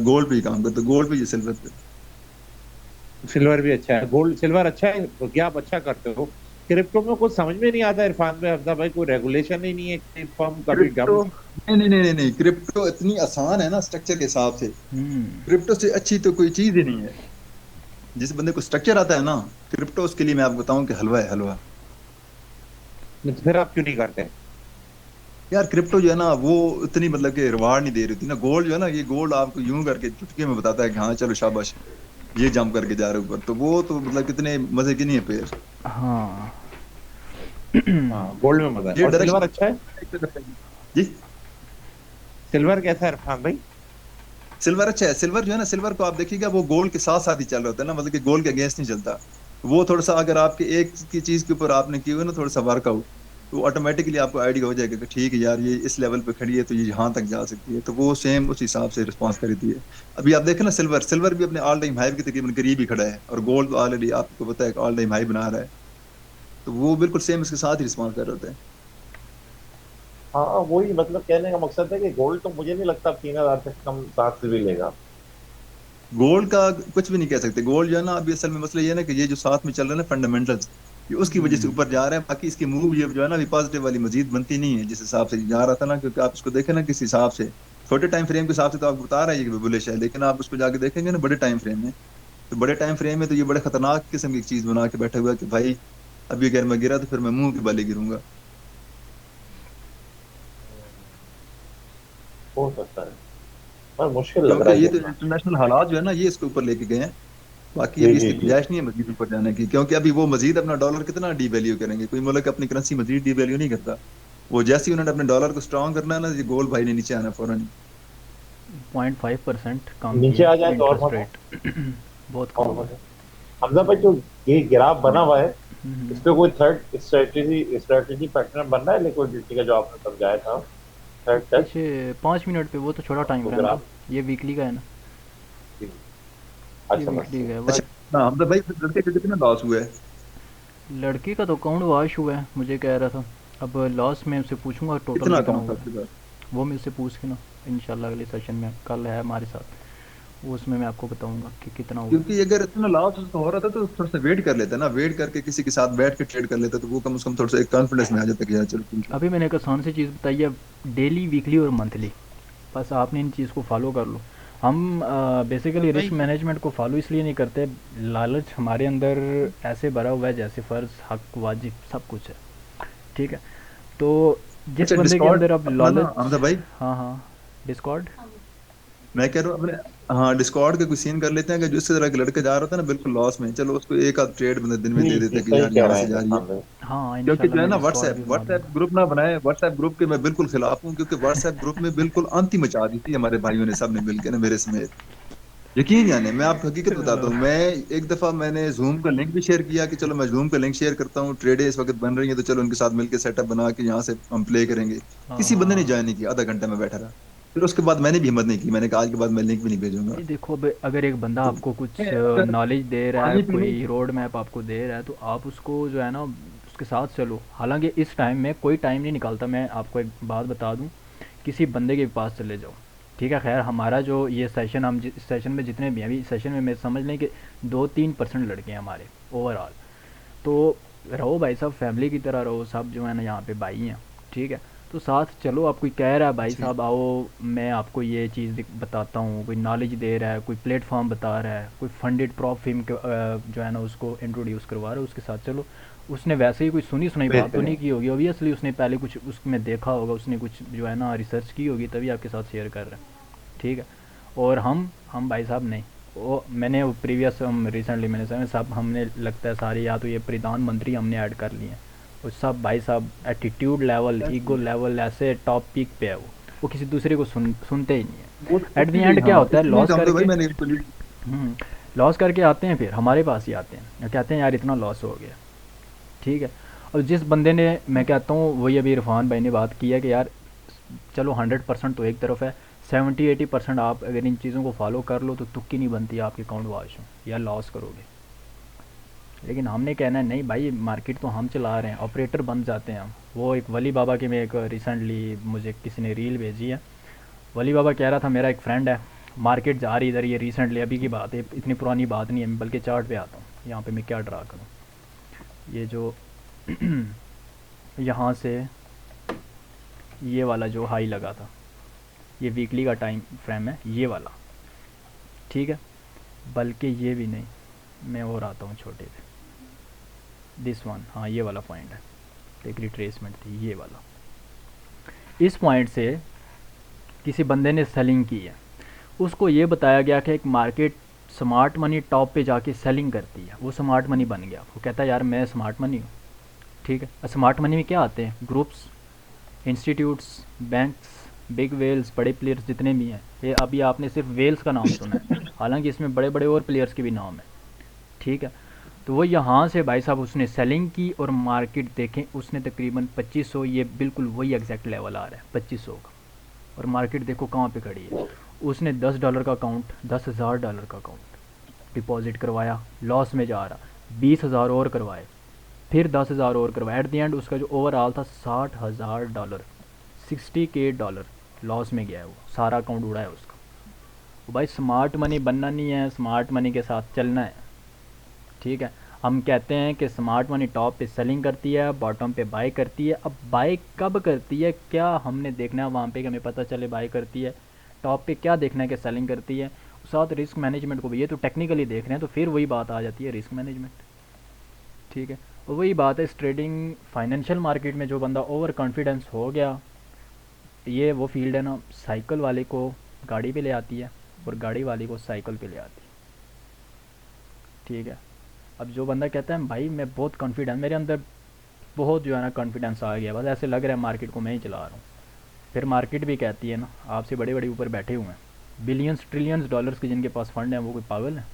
गोल्ड पे ही काम करता हूँ, गोल्ड पे या सिल्वर पे। सिल्वर भी अच्छा है, गोल्ड सिल्वर अच्छा है, तो क्या आप अच्छा करते हो? क्रिप्टो में कुछ समझ में नहीं आता इरफान भाई, अब्दा भाई, कोई रेगुलेशन ही नहीं है कि फर्म कभी क्रिप्टो डम। नहीं नहीं नहीं नहीं नहीं, क्रिप्टो इतनी आसान है ना स्ट्रक्चर के हिसाब से, हम्म। क्रिप्टो से अच्छी तो कोई चीज ही नहीं है। जिस बंदे को स्ट्रक्चर आता है ना, क्रिप्टो उसके लिए मैं आपको बताऊं कि हलवा है हलवा। फिर आप क्यों नहीं करते? यार क्रिप्टो जो है ना वो इतनी मतलब कि रिवार्ड नहीं दे रही थी ना। गोल्ड जो है ना, ये गोल्ड आपको यूं करके चुटकी में बताता है कि हाँ चलो शाबाश ये जंप करके जा रहे हो ऊपर, तो वो तो मतलब कितने मजे की नहीं है पेयर। हाँ। हाँ, गोल्ड में मजा है। ये और सिल्वर डायरेक्शन अच्छा है? जी। सिल्वर कैसा है इरफान भाई? सिल्वर अच्छा है, सिल्वर जो है ना, सिल्वर को आप देखिएगा वो गोल्ड के साथ साथ ही चल रहा होता है ना, मतलब कि गोल्ड के अगेंस्ट नहीं चलता। वो थोड़ा सा अगर आपके एक की चीज के ऊपर आपने की हुई ना थोड़ा सा वर्कआउट, तो ऑटोमेटिकली आपको आइडिया हो जाएगा कि ठीक है यार ये इस लेवल पे खड़ी है तो ये यहाँ तक जा सकती है, तो वो सेम उस हिसाब से रिस्पॉन्स करती है। अभी आप देखें ना, सिल्वर सिल्वर भी अपने ऑल टाइम हाई के तकरीबन करीब ही खड़ा है, और गोल्ड ऑलरेडी आपको पता है ऑल टाइम हाई बना रहा है। तो वो बिल्कुल सेम इसके साथ ही रिस्पॉन्स कर रहे होते हैं। हाँ, वही मतलब कहने का मकसद है कि गोल्ड तो मुझे नहीं लगता 3,000 से कम साथ से भी लेगा। गोल्ड का कुछ भी नहीं कह सकते। गोल्ड जो है ना, अभी असल में मसला ये है ना कि ये जो साथ में चल रहा है ना फंडामेंटल्स, ये उसकी वजह से हम्म। ऊपर जा रहा है। बाकी इसकी मूव ये जो है ना अभी पॉजिटिव वाली मजीद बनती नहीं है जिस हिसाब से जा रहा था ना, क्योंकि आप इसको देखें ना किस हिसाब से, छोटे टाइम फ्रेम के हिसाब से तो आपको बता रहा है कि बुलिश है, लेकिन आप उसको जाके देखेंगे ना बड़े टाइम फ्रेम में, तो बड़े टाइम फ्रेम में तो ये बड़े खतरनाक किस्म की चीज बना के बैठा हुआ है कि भाई अभी अगर मैं गिरा तो फिर मैं मुंह के बल गिरूंगा। हो सकता है, पर मुश्किल लग क्योंकि रहा है ये तो गिरना। इंटरनेशनल हालात जो है ना ये इसके ऊपर लेके गए हैं। बाकी जी अभी जी इसकी जी। गुंजाइश नहीं है मजीद ऊपर जाने की, क्योंकि अभी वो मजीद अपना डॉलर कितना डीवैल्यू करेंगे, कोई मुल्क अपनी करेंसी मजीद डीवैल्यू नहीं करता। वो जैसे ही उन्होंने अपने डॉलर को स्ट्रांग करना है ना, ये गोल्ड भाई ने नीचे आना फौरन ही। 0.5% कम नीचे किया आ जाए तो और इंटरेस्ट मजा। रेट। बहुत कम और हुआ है। मजा। हमजा भाई, जो ये ग्राफ बना हुआ है, इस हम्म। पे कोई थर्ड स्ट्रेटेजी पैटर्न बन रहा है लिक्विडिटी का, जो आपने समझाया था? थर्ड टेस्ट पीछे 5 मिनट पे, वो तो छोटा टाइम तो फ्रेम था। ग्राफ। ये वीकली का है ना। ये अच्छा बस। वीकली का है अच्छा, बट। हाँ हम तो भाई फिर लड़के का कितना लॉस हुआ है? लड़के का तो अकाउंट वॉश हुआ है, मुझे कह रहा था। अब लॉस में उससे पूछूंगा टोटल कितना कितना अकाउंट था हुआ है। आपके पास? वो मेरे से पूछ के ना, इंशाल्लाह अगले सेशन में, कल है हमारे साथ, वो उसमें मैं आपको बताऊंगा कि कितना हुआ है। क्योंकि अगर इतना लॉस उसका हो रहा था तो थोड़ा सा वेट कर लेता ना, वेट करके किसी के साथ बैठ के ट्रेड कर लेता, तो वो कम से कम थोड़ा सा एक कॉन्फिडेंस में आ जाता कि यार चलो ठीक है। अभी मैंने एक आसान सी चीज़ बताई है, डेली वीकली और मंथली, बस आपने इन चीज़ को फॉलो कर लो। हम तो बेसिकली रिस्क भाई मैनेजमेंट को फॉलो इसलिए नहीं करते, लालच हमारे अंदर ऐसे भरा हुआ है जैसे फ़र्ज़ हक वाजिब सब कुछ है। ठीक है। तो जिस अच्छा बंदे के डिस्कॉर्ड अंदर अब अपना ना लालच। हमजा भाई, हाँ हाँ। डिस्कॉर्ड। मैं कह रहा हूँ अपने हाँ डिस्कॉर्ड के कोई सीन कर लेते हैं कि जो इस तरह के लड़के जा रहा था ना बिल्कुल लॉस में, चलो उसको एक आध ट्रेड मतलब दिन में जी दे जी, देते कि सही यार कह यहाँ रहे से हैं जा रही है। इरफान भाई। हाँ क्योंकि इंशाल्लाह जो है मैं ना डिस्कॉर्ड व्हाट्सएप भी बना व्हाट्सएप दूंगा। ग्रुप ना बनाए, व्हाट्सएप ग्रुप के मैं बिल्कुल खिलाफ हूँ, क्योंकि व्हाट्सएप ग्रुप में बिल्कुल अंति मचा दी थी हमारे भाइयों ने सब ने मिलकर ना मेरे समेत। यकीन जाने मैं आपको हकीकत बताता हूँ, मैं एक दफा मैंने जूम का लिंक भी शेयर किया कि चलो मैं जूम का लिंक शेयर करता हूँ, ट्रेडें इस वक्त बन रही हैं तो चलो उनके साथ मिलकर सेटअप बना के यहाँ से हम प्ले करेंगे। हाँ किसी हाँ बंदे ने हाँ। ज्वाइन नहीं किया, आधा घंटा में बैठा रहा। फिर उसके बाद मैंने भी हिम्मत नहीं की, मैंने कहा आज के बाद मैं लिंक भी नहीं भेजूंगा। भाई देखो, अब अगर एक बंदा तो आपको कुछ अगर नॉलेज दे रहा है, पानी पीने, कोई रोड मैप आपको दे रहा है, तो आप उसको जो है ना उसके साथ चलो। हालांकि इस टाइम में कोई टाइम नहीं निकालता, मैं आपको एक बात बता दूं, किसी बंदे के पास चले जाओ। ठीक है, खैर हमारा जो ये सेशन, हम जिस सेशन में जितने भी हैं, अभी सेशन में मैं समझ लें कि 2-3% लड़के हैं हमारे ओवरऑल। तो रहो भाई साहब, फैमिली की तरह रहो, सब जो है ना यहाँ पे भाई हैं। ठीक है, तो साथ चलो। आप कोई कह रहा है भाई ठीक। साहब आओ, मैं आपको ये चीज़ बताता हूँ, कोई नॉलेज दे रहा है, कोई प्लेटफॉर्म बता रहा है, कोई फंडेड प्रॉप फिल्म जो है ना उसको इंट्रोड्यूस करवा रहा है, उसके साथ चलो। उसने वैसे ही कोई सुनी सुनाई बात तो बेहतर नहीं है। की होगी ऑब्वियसली, उसने पहले कुछ उसमें देखा होगा, उसने कुछ जो है ना रिसर्च की होगी, तभी आपके साथ शेयर कर रहा है। ठीक है, और हम भाई साहब नहीं। वो मैंने वो प्रीवियस, हम रिसेंटली मैंने समझ सब हमने लगता है सारे, या तो ये प्रधानमंत्री हमने ऐड कर लिए हैं। वो सब भाई साहब एटीट्यूड लेवल, ईगो लेवल ऐसे टॉप पीक पे है वो किसी दूसरे को सुनते ही नहीं वो है। एट द इसीलिए एंड क्या हाँ होता है, इसीलिए लॉस तो हम तो भाई करके। मैंने लॉस करके आते हैं, फिर हमारे पास ही आते हैं, कहते हैं यार इतना लॉस हो गया। ठीक है, और जिस बंदे ने, मैं कहता हूँ वही अभी इरफान भाई ने बात की है कि यार चलो 100% तो एक तरफ है, 70-80% आप अगर इन चीज़ों को फॉलो कर लो तो तुक्की नहीं बनती आपके अकाउंट वॉश हो या लॉस करोगे। लेकिन हमने कहना है नहीं भाई, मार्केट तो हम चला रहे हैं, ऑपरेटर बन जाते हैं हम। वो एक वली बाबा के में एक रिसेंटली मुझे किसी ने रील भेजी है। वली बाबा कह रहा था मेरा एक फ्रेंड है, मार्केट जा रही इधर, ये रिसेंटली अभी की बात है, इतनी पुरानी बात नहीं है, बल्कि चार्ट पे आता हूँ यहाँ पे, मैं क्या ड्रा करूँ। ये जो यहाँ से ये वाला जो हाई लगा था, ये वीकली का टाइम फ्रेम है ये वाला। ठीक है, बल्कि ये भी नहीं, मैं और आता हूँ छोटे पे, दिस वन, हाँ ये वाला पॉइंट है, एक रिट्रेसमेंट थी ये वाला। इस पॉइंट से किसी बंदे ने सेलिंग की है, उसको ये बताया गया कि एक मार्केट स्मार्ट मनी टॉप पे जाके सेलिंग करती है, वो स्मार्ट मनी बन गया। वो कहता है यार मैं स्मार्ट मनी हूँ। ठीक है, स्मार्ट मनी में क्या आते हैं, groups, institutes, banks, big whales, बड़े प्लेयर्स जितने भी हैं। ये अभी आपने सिर्फ वेल्स का नाम सुना है, हालांकि इसमें बड़े बड़े और प्लेयर्स के भी नाम है। ठीक है, तो वो यहाँ से भाई साहब उसने सेलिंग की और मार्केट देखें, उसने तकरीबन 2500, ये बिल्कुल वही एग्जैक्ट लेवल आ रहा है 2500 का, और मार्केट देखो कहाँ पे खड़ी है। उसने $10 का अकाउंट, $10,000 का अकाउंट डिपॉजिट करवाया, लॉस में जा रहा, 20,000 और करवाए, फिर 10,000 और करवाए, एट द एंड उसका जो ओवरऑल था $60,000, $60K लॉस में गया है, वो सारा अकाउंट उड़ा है उसका। वो भाई स्मार्ट मनी बनना नहीं है, स्मार्ट मनी के साथ चलना है। ठीक है, हम कहते हैं कि स्मार्ट मनी टॉप पे सेलिंग करती है, बॉटम पे बाय करती है। अब बाय कब करती है, क्या हमने देखना है वहाँ पे कि हमें पता चले बाय करती है। टॉप पे क्या देखना है कि सेलिंग करती है, साथ रिस्क मैनेजमेंट को भी, ये तो टेक्निकली देख रहे हैं, तो फिर वही बात आ जाती है रिस्क मैनेजमेंट। ठीक है, और वही बात है इस ट्रेडिंग फाइनेंशियल मार्केट में, जो बंदा ओवर कॉन्फिडेंस हो गया, ये वो फील्ड है ना, साइकिल वाले को गाड़ी पे ले आती है और गाड़ी वाले को साइकिल पे ले आती है। ठीक है, अब जो बंदा कहता है भाई मैं बहुत कॉन्फिडेंस, मेरे अंदर बहुत जो है ना कॉन्फिडेंस आ गया, बस ऐसे लग रहा है मार्केट को मैं ही चला रहा हूँ, फिर मार्केट भी कहती है ना आपसे बड़े बड़े ऊपर बैठे हुए हैं, बिलियंस ट्रिलियंस डॉलर्स के जिनके पास फंड है, वो कोई पागल है।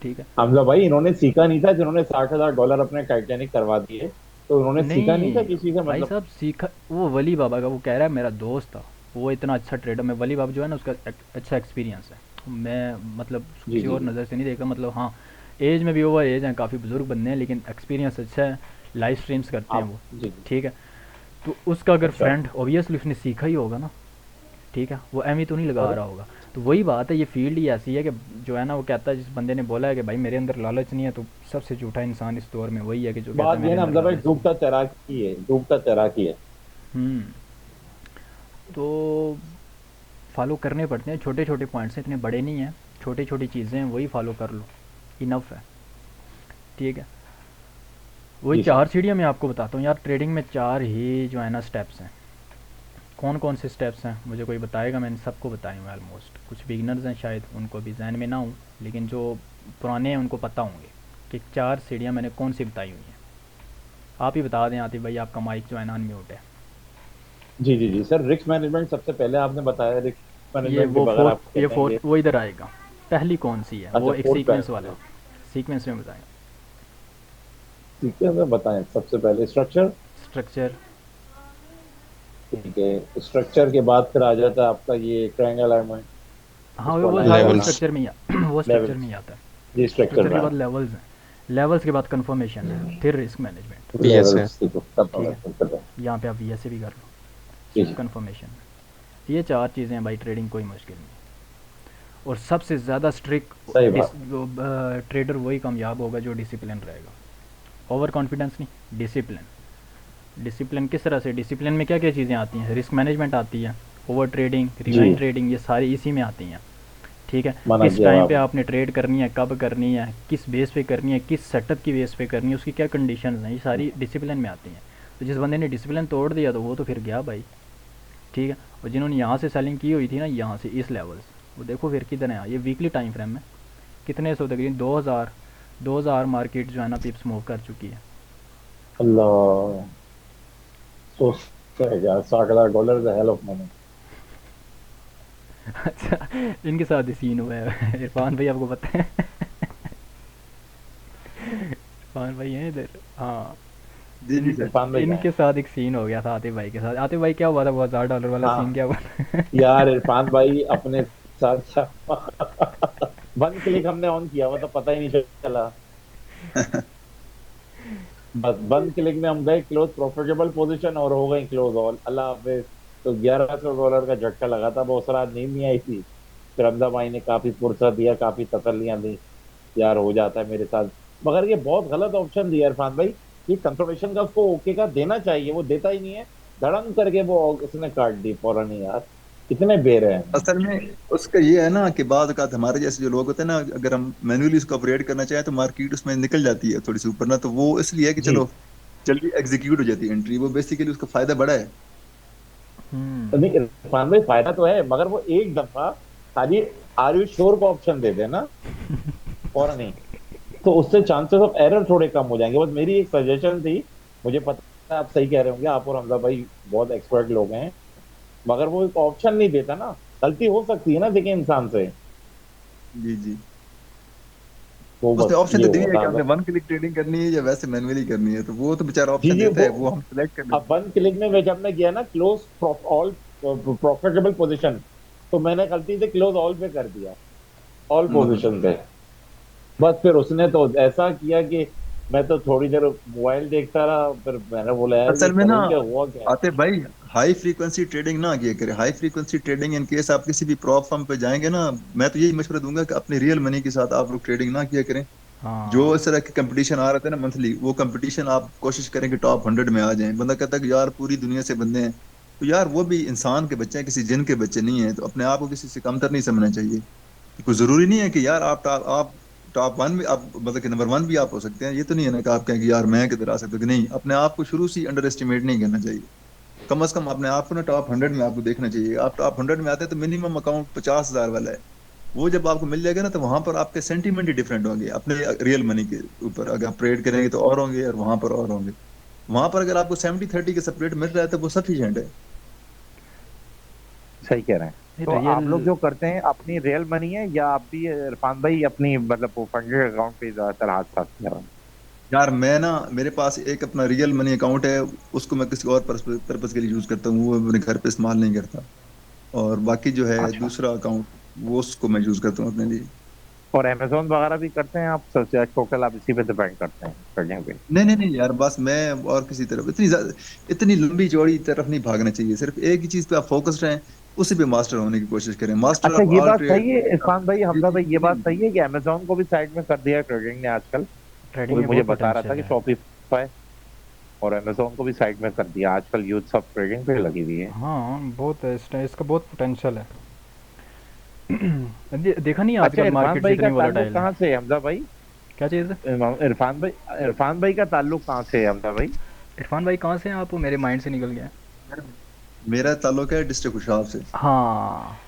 ठीक है, हमला भाई, इन्होंने सीखा नहीं था जिन्होंने $60,000 अपने टाइटैनिक करवा दिए, तो उन्होंने सीखा नहीं था नहीं किसी से भाई मतलब। साहब सीखा, वो वली बाबा का, वो कह रहा है मेरा दोस्त था, वो इतना अच्छा ट्रेडर, मैं वली बाबा जो है ना उसका अच्छा एक्सपीरियंस है, मैं मतलब जी किसी जी और जी। नज़र से नहीं देखा, मतलब हाँ एज में भी ओवर एज हैं, काफ़ी बुजुर्ग बंदे हैं, लेकिन एक्सपीरियंस अच्छा है, लाइव स्ट्रीम्स करते हैं आप वो। जी जी। ठीक है, तो उसका अगर अच्छा। फ्रेंड ऑब्वियसली उसने सीखा ही होगा ना। ठीक है, वो एम ही तो नहीं लगा और रहा होगा। तो वही बात है, ये फील्ड ही ऐसी है कि जो है ना, वो कहता है, जिस बंदे ने बोला है कि भाई मेरे अंदर लालच नहीं है, तो सबसे झूठा इंसान इस दौर में वही है कि जो कहता है बात ये है मेरे ना अंदर हमजा भाई, लालच नहीं डूबता तैराकी है, डूबता तैराकी है। है। तो फॉलो करने पड़ते हैं, छोटे छोटे पॉइंट्स हैं, इतने बड़े नहीं हैं, छोटी छोटी चीज़ें हैं, वही फॉलो कर लो, इनफ है। ठीक है, वही जी सर। 4 सीढ़ियाँ मैं आपको बताता हूँ यार, ट्रेडिंग में 4 ही जो है ना स्टेप्स हैं। कौन कौन से स्टेप्स हैं मुझे कोई बताएगा? मैंने सबको बताए हुए ऑलमोस्ट। कुछ बिगिनर्स हैं शायद, उनको भी जहन में ना हो, लेकिन जो पुराने हैं उनको पता होंगे कि 4 सीढ़ियाँ मैंने कौन सी बताई हुई हैं। आप ही बता दें आतिफ भाई, आपका माइक जो है ना अनम्यूट है। जी जी जी सर, रिस्क मैनेजमेंट सबसे पहले आपने बताया, रिस्क ये मैनेजमेंट के वो बगैर फोर्थ, आप ये चलेंगे। फोर्थ वो इधर आएगा। पहली कौन सी है? अच्छा, वो एक फोर्थ सीक्वेंस वाला, पहले सीक्वेंस में बताएं। ठीक है, मैं बताएं सबसे पहले स्ट्रक्चर। स्ट्रक्चर। ठीक है, स्ट्रक्चर के बाद फिर आ जाता है आपका ये ट्रायंगल अलाइनमेंट, हाँ इसको अलाइन वो करना। लेवल्स। स्ट्रक्चर में ही वो स्ट्रक्चर में लेवल्स, ही आता है। जी स्ट्रक्चर स्ट्रक्चर में के बाद आया। लेवल्स हैं, लेवल्स के बाद कन्फर्मेशन है, फिर रिस्क मैनेजमेंट। पीएस है। लेवल्स ठीक है, तब ठीक मैं है, फिर कर रहा हूँ। यहाँ पे आप वी भी कर लो, जी फिर जी, कन्फर्मेशन। ये 4 चीज़ें हैं भाई, ट्रेडिंग कोई मुश्किल नहीं। और सबसे ज़्यादा स्ट्रिक्ट सही बात। ट्रेडर वही कामयाब होगा जो डिसिप्लिन रहेगा। ओवर कॉन्फिडेंस नहीं, डिसिप्लिन। डिसिप्लिन किस तरह से? डिसिप्लिन में क्या क्या चीज़ें आती हैं? रिस्क मैनेजमेंट आती है, ओवर ट्रेडिंग, जी, रिवाइंड ट्रेडिंग, ये सारी इसी में आती हैं। ठीक है, मना किस किया हुआ टाइम पे आपने। आपने ट्रेड करनी है, कब करनी है, किस बेस पे करनी है, किस सेटअप की बेस पे करनी है, उसकी क्या कंडीशंस हैं, ये सारी डिसिप्लिन में आती हैं। तो जिस बंदे ने डिसिप्लिन तोड़ दिया तो वो तो फिर गया भाई। ठीक है, और जिन्होंने यहाँ से सेलिंग की हुई थी ना, यहाँ से इस लेवल से, वो देखो फिर कितने हैं। ये वीकली टाइम फ्रेम में कितने सौ तकरीबन 2000 मार्केट जो है ना पिप्स मूव कर चुकी है। अल्लाह, सोचते हैं यार, $60,000 इज हेल ऑफ मनी। अच्छा, इनके साथ ही सीन हुआ है इरफान भाई, आपको पता है? इरफान भाई हैं इधर? हाँ। जी जी सर। इरफान भाई कहाँ इनके है? साथ एक सीन हो गया था आतिफ भाई के साथ। आतिफ भाई क्या हुआ था? वो $1000 वाला सीन हाँ क्या हुआ था? यार, इरफान भाई अपने साथ वन क्लिक हमने ऑन किया हुआ तो पता ही नहीं चला। बस वन क्लिक में हम गए क्लोज प्रॉफिटेबल पोजीशन और हो गई क्लोज ऑल, अल्लाह हाफिज। तो $1100 का झटका लगा था, बहुत रात नींद नहीं आई थी। फिर हमदा भाई ने काफी फुर्सत दिया, काफी तसल्लियां दी, यार हो जाता है मेरे साथ। मगर ये बहुत गलत ऑप्शन दिया इरफान भाई। ये कंफर्मेशन का उसको ओके का देना चाहिए, वो देता ही नहीं है। धड़म करके वो उसने काट दी फौरन ही यार, इतने बेरहम हैं। असल में उसका ये है ना कि बाद का हमारे जैसे जो लोग होते हैं ना, अगर हम मैन्युअली उसको ऑपरेट करना चाहें तो मार्केट उसमें निकल जाती है थोड़ी सी ऊपर ना, तो वो इसलिए है कि जी, चलो जल्दी एग्जीक्यूट हो जाती है एंट्री, वो बेसिकली उसका फायदा बड़ा है। हम्म। तो नहीं इरफान भाई, फायदा तो है, मगर वो एक दफा खाली आर यू श्योर का ऑप्शन दे देना फौरन ही, तो उससे चांसेस ऑफ एरर थोड़े कम हो जाएंगे। बस मेरी एक सजेशन थी, मुझे पता है आप सही कह रहे होंगे, आप और हमजा भाई बहुत एक्सपर्ट लोग हैं, मगर वो एक ऑप्शन नहीं देता ना, गलती हो सकती है ना देखिए इंसान से। जी जी। वो उसने बस ऑप्शन ये तो दिया हुआ है था कि आपने बस। वन क्लिक ट्रेडिंग करनी है या वैसे मैन्युअली करनी है, तो वो तो बेचारा जी ऑप्शन जी, देता वो है, वो हम सेलेक्ट कर अब लेते वन क्लिक में जब मैं गया ना क्लोज ऑल प्रॉफिटेबल पोजीशन, तो मैंने गलती से क्लोज ऑल पे कर दिया, ऑल हैं। पोजीशन पे। बस फिर उसने तो ऐसा किया कि मैं तो थोड़ी देर मोबाइल देखता रहा, फिर मैंने बोला यार ये असल में ना करूँ क्या, हुआ क्या है। आते भाई, हाई फ्रीक्वेंसी ट्रेडिंग ना किया करें। High frequency trading in case आप किसी भी प्रॉप फर्म पे जाएंगे ना, मैं तो यही मशवरा दूंगा कि अपने रियल मनी के साथ आप लोग ट्रेडिंग ना किया करें। जो हाँ। इस तरह के कंपटीशन आ रहे थे ना मंथली, वो कंपटीशन आप कोशिश करें कि टॉप 100 में आ जाएं। बंदा कहता है कि यार पूरी दुनिया से बंदे हैं, तो यार वो भी इंसान के बच्चे हैं, किसी जिन के बच्चे नहीं है, तो अपने आप को किसी से कमतर नहीं समझना चाहिए। कोई जरूरी नहीं है कि यार आप टॉप 1 भी आप मतलब कि नंबर 1 भी आप हो सकते हैं। ये तो नहीं है ना कि आप कहें कि यार मैं किधर आ सकता हूँ, कि नहीं, अपने आप को शुरू से अंडर एस्टिमेट नहीं करना चाहिए। कम से कम अपने आप को ना टॉप 100 में आपको देखना चाहिए। आप टॉप 100 में आते हैं तो मिनिमम अकाउंट 50,000 वाला है, वो जब आपको मिल जाएगा ना, तो वहां पर आपके सेंटीमेंट ही डिफरेंट होंगे अपने रियल मनी के ऊपर। अगर आप ट्रेड करेंगे तो और होंगे और वहां पर और होंगे। वहां पर अगर आपको 70-30 के सेपरेट मिल रहा है तो वो सफिशिएंट है। सही कह रहे हैं। ये तो आप लोग रियल। जो करते हैं अपनी रियल मनी है, या आप भी इरफान भाई अपनी मतलब वो फंडेड अकाउंट पे ज्यादातर हाथ साफ किया हुआ यार मैं ना, मेरे पास एक अपना रियल मनी अकाउंट है, उसको मैं किसी और पर्पज के लिए यूज करता हूँ, वो अपने घर पे इस्तेमाल नहीं करता। और बाकी जो है है? अच्छा, दूसरा अकाउंट, वो उसको मैं यूज करता हूँ अपने लिए। और अमेजोन वगैरह भी करते हैं आप? सबसे टोटल आप इसी पे डिपेंड करते हैं करने पे? नहीं नहीं नहीं यार, बस मैं और किसी तरफ इतनी लंबी चौड़ी तरफ नहीं भागना चाहिए। सिर्फ एक ही चीज पे आप फोकस्ड रहें, उसी पे मास्टर होने की कोशिश करें। मास्टर अच्छा, ऑफ ये ऑल बात ट्रेड। सही है इरफान भाई, ये हमजा भाई, चीज ये नहीं बात होती। सही है कि अमेजोन को भी साइड में कर दिया है ट्रेडिंग ने आजकल? ट्रेडिंग कोई में मुझे बहुत बता रहा था पोटेंशियल कि है। शॉपिफाई और अमेजोन को भी साइड में कर दिया आजकल, यूथ सब ट्रेडिंग पे लगी हुई है। हाँ बहुत है, इसका बहुत पोटेंशियल है। देखा नहीं अच्छा, आजकल इरफान मार्केट भाई का जितनी ताल्लुक वोलेटाइल है। कहाँ से है हमजा भाई? क्या चीज़ है? इरफान भाई, इरफान भाई का ताल्लुक कहाँ से है हमजा भाई? इरफान भाई कहाँ से हैं आप? वो मेरे माइंड से निकल गया है। मेरा ताल्लुक है डिस्ट्रिक्ट खुशाब से। हाँ।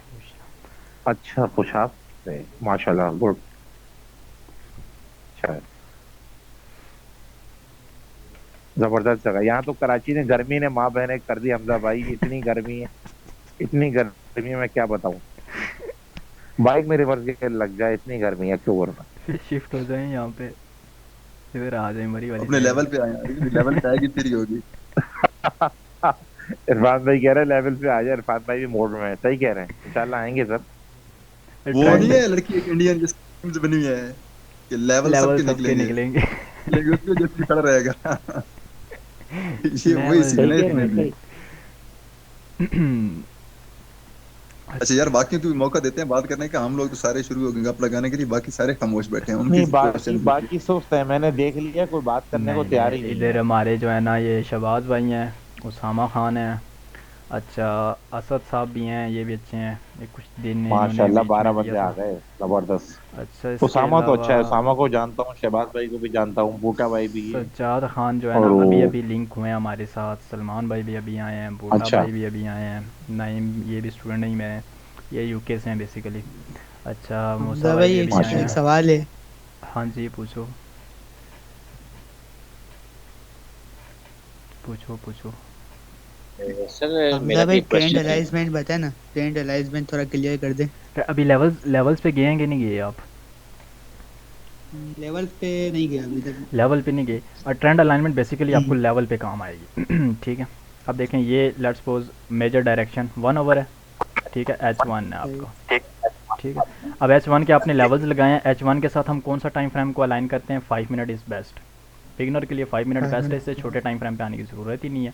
अच्छा, खुशाब से, माशाल्लाह, गुड। अच्छा, जबरदस्त जगह। यहाँ तो कराची ने, गर्मी ने माँ बहने कर दी हमजा भाई, इतनी गर्मी है, इतनी गर्मी है, मैं क्या बताऊँ। बाइक में रिवर्स गियर लग जाए, इतनी गर्मी है अक्टूबर में। फिर शिफ्ट हो जाए यहाँ पे, फिर आ जाए मरी वाली अपने साइड। लेवल पे आए हैं, लेवल पे आएगी फिर ही होगी। इरफान भाई कह रहे हैं लेवल पे आ जाए, इरफान भाई भी मोड में है, सही कह रहे हैं, इंशाल्लाह आएंगे सर। वो नहीं ट्रेंड, है लड़की एक इंडियन जिसकी memes बनी हुई है कि लेवल लेवल सबके सबके निकलेंगे, निकलेंगे। लेकिन उसमें जो खड़ा रहेगा। ये वही लेवल सीन सही है कह इस रहे हैं, मीम में। सही। अच्छा यार, बाकियों को भी मौका देते हैं बात करने का। हम लोग तो सारे शुरू हो गए गप लगाने के लिए, बाकी सारे खामोश बैठे हैं, उनकी नहीं, बाकी क्वेश्चन पूछिए। बाकी सुस्त है, मैंने देख लिया, कोई बात करने को नहीं तैयार नहीं, ही नहीं इधर है। हमारे जो है ना ये शहबाज भाई हैं, उसामा खान है, अच्छा असद साहब भी हैं, ये भी अच्छे हैं, ये कुछ दिन इन्होंने माशाल्लाह, बीच 12 में दिया बंदे आ था। गए, जबरदस्त। अच्छा इसके उसामा तो अलावा अच्छा है, उसामा को जानता हूँ, शहबाज भाई को भी जानता हूँ, बूटा भाई भी है। सज्जाद खान जो है ना और अभी वो, अभी लिंक हुए हैं हमारे साथ, सलमान भाई भी अभी आए हैं, बूटा अच्छा, भाई भी अभी आए हैं, नईम ये भी स्टूडेंट ही में, ये यूके से हैं बेसिकली। अच्छा मूसा हमजा भाई भाई भी अभी आए एक हैं। माशाल्लाह। सवाल है। हाँ जी पूछो, पूछो पूछो। सर हमजा मेरा भी भाई एक ट्रेंड क्वेश्चन है। अलाइजमेंट बताए ना, ट्रेंड अलाइजमेंट थोड़ा क्लियर कर दे। अभी लेवल्स लेवल्स पे गए हैं कि नहीं गए आप? लेवल पे नहीं गया अभी तक। लेवल पे नहीं गए, और ट्रेंड अलाइनमेंट बेसिकली आपको हम्म, लेवल पे काम आएगी। ठीक है, अब देखें ये let's suppose major direction 1 over है, ठीक है, H1 है सही। आपका, ठीक है। अब H1 के आपने लेवल्स लगाए हैं, H1 के साथ हम कौन सा टाइम फ्रेम को अलाइन करते हैं? 5 मिनट इज़ बेस्ट, बिगिनर के लिए 5 मिनट 5 बेस्ट है, मिनट। इससे छोटे टाइम फ्रेम पे आने की ज़रूरत ही नहीं है।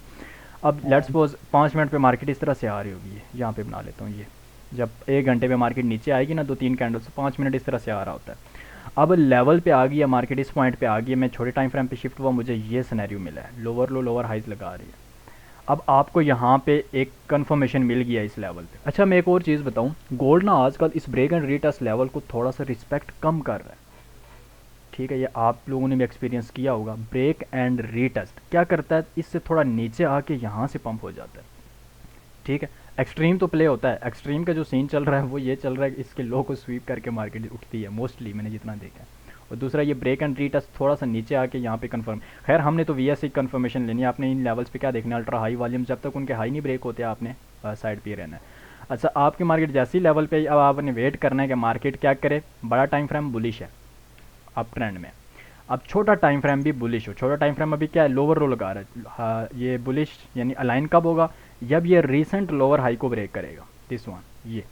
अब लेट्स सपोज 5 मिनट पे मार्केट इस तरह से आ रही होगी, यहाँ पे बना लेता हूँ ये, जब 1 घंटे पे मार्केट नीचे आएगी ना 2-3 कैंडल से 5 मिनट इस तरह से आ रहा होता है। अब लेवल पे आ गई है मार्केट, इस पॉइंट पे आ गई है, मैं छोटे टाइम फ्रेम पे शिफ्ट हुआ, मुझे ये सिनेरियो मिला है, लोअर लो लोअर हाइज लगा रही है। अब आपको यहाँ पे एक कंफर्मेशन मिल गया इस लेवल पे। अच्छा मैं एक और चीज़ बताऊँ, गोल्ड ना आजकल इस ब्रेक एंड रीटेस्ट लेवल को थोड़ा सा रिस्पेक्ट कम कर रहा है, ठीक है, ये आप लोगों ने भी एक्सपीरियंस किया होगा। ब्रेक एंड रीटेस्ट क्या करता है, इससे थोड़ा नीचे आके यहाँ से पंप हो जाता है, ठीक है। एक्सट्रीम तो प्ले होता है, एक्सट्रीम का जो सीन चल रहा है वो ये चल रहा है कि इसके लो को स्वीप करके मार्केट उठती है मोस्टली, मैंने जितना देखा है। और दूसरा ये ब्रेक एंड रीटेस्ट थोड़ा सा नीचे आके यहाँ पे कंफर्म, खैर हमने तो वी कंफर्मेशन लेनी है, आपने इन लेवल्स पे क्या देखना है, अल्ट्रा हाई वॉल्यूम, जब तक उनके हाई नहीं ब्रेक होते आपने साइड पे ही रहना है। अच्छा आपकी मार्केट जैसी लेवल पे, अब आपने वेट करना है कि मार्केट क्या करे। बड़ा टाइम फ्रेम बुलिश है अप ट्रेंड में, अब छोटा टाइम फ्रेम भी बुलिश हो, छोटा टाइम फ्रेम अभी क्या है, लोअर रो लगा रहा है, हाँ, ये बुलिश यानी अलाइन कब होगा, जब ये रीसेंट लोअर हाई को ब्रेक करेगा, दिस वन, ये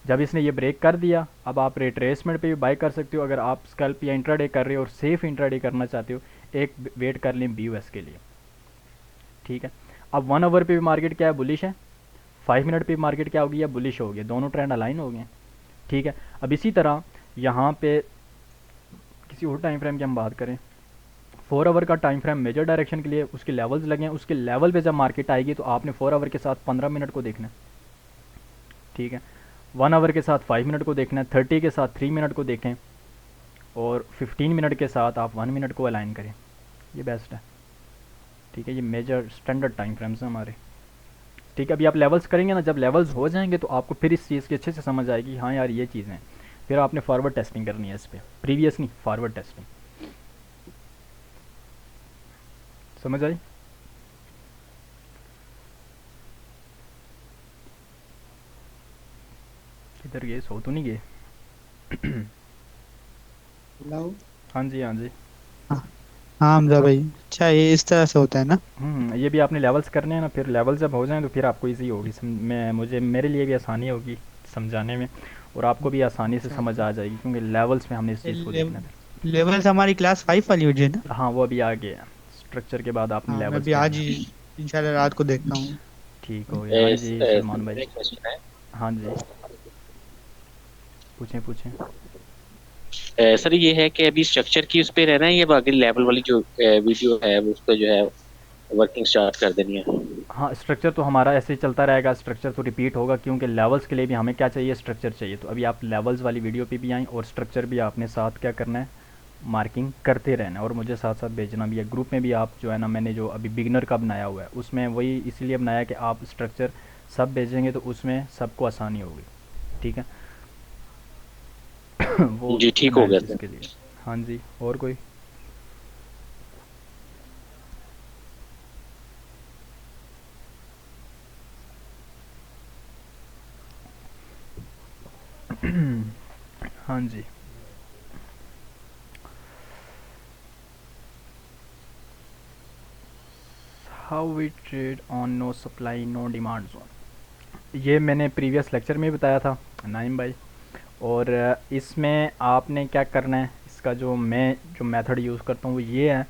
जब इसने ये ब्रेक कर दिया, अब आप रिट्रेसमेंट पे भी बाय कर सकते हो, अगर आप स्कैल्प या इंट्राडे कर रहे हो और सेफ इंट्राडे करना चाहते हो, एक वेट कर लें BUS के लिए, ठीक है। अब 1 ओवर पे भी मार्केट क्या है, बुलिश है, 5 मिनट पे मार्केट क्या हो गई है, बुलिश हो गया, दोनों ट्रेंड अलाइन हो गए, ठीक है। अब इसी तरह यहाँ पे किसी और टाइम फ्रेम की हम बात करें, 4 ओवर का टाइम फ्रेम मेजर डायरेक्शन के लिए उसके लेवल्स लगे हैं, उसके लेवल पे जब मार्केट आएगी तो आपने 4 ओवर के साथ 15 मिनट को देखना है, ठीक है। 1 ओवर के साथ 5 मिनट को देखना है, 30 के साथ 3 मिनट को देखें, और 15 मिनट के साथ आप 1 मिनट को अलाइन करें, ये बेस्ट है, ठीक है। ये मेजर स्टैंडर्ड टाइम फ्रेम्स हैं हमारे, ठीक है। अभी आप लेवल्स करेंगे ना, जब लेवल्स हो जाएंगे तो आपको फिर इस चीज़ की अच्छे से समझ आएगी, हाँ यार ये चीज़ें हैं, फिर आपने फॉरवर्ड टेस्टिंग करनी है इस पर, प्रीवियस नहीं, फॉरवर्ड टेस्टिंग, समझ आई? किधर गए, सो तो नहीं गए? हेलो। हाँ जी हाँ जी। हाँ हाँ हमजा भाई, अच्छा ये इस तरह से होता है ना। ये भी आपने लेवल्स करने हैं ना, फिर लेवल जब हो जाएं तो फिर आपको इजी होगी मैं मुझे मेरे लिए भी आसानी होगी समझाने में, और आपको भी आसानी से अच्छा समझ आ जाएगी, क्योंकि लेवल्स में हमने इस चीज़ को देखना था। लेवल्स हमारी क्लास 5 वाली हो जाए ना। हाँ वो अभी आ गया, स्ट्रक्चर के बाद आपने हाँ मैं लेवल्स भी आज करना ही है। इंशाल्लाह रात को देखता हूँ। ठीक हो गया, हाँ जी सर सलमान भाई। मेरा एक क्वेश्चन है। हाँ जी पूछें पूछें। सर ये है कि अभी स्ट्रक्चर की उस पे रहना है या बाकी लेवल वाली जो वीडियो है वो उसको जो है वर्किंग स्टार्ट कर देनी है। हाँ स्ट्रक्चर तो हमारा ऐसे ही चलता रहेगा, स्ट्रक्चर तो रिपीट होगा, क्योंकि लेवल्स के लिए भी हमें क्या चाहिए, स्ट्रक्चर चाहिए। तो अभी आप लेवल्स वाली वीडियो पे भी आएँ और स्ट्रक्चर भी आपने साथ क्या करना है, मार्किंग करते रहना और मुझे साथ साथ भेजना भी है। ग्रुप में भी आप जो है ना, मैंने जो अभी बिगनर का बनाया हुआ है उसमें वही इसलिए बनाया कि आप स्ट्रक्चर सब भेजेंगे तो उसमें सबको आसानी होगी। ठीक है। वो जी ठीक हो गया एनालिसिस सर। के लिए। हाँ जी, और कोई? हाँ जी। How we trade on no supply no demand zone, ये मैंने प्रीवियस लेक्चर में बताया था नाइम भाई। और इसमें आपने क्या करना है, इसका जो मेथड यूज़ करता हूँ वो ये है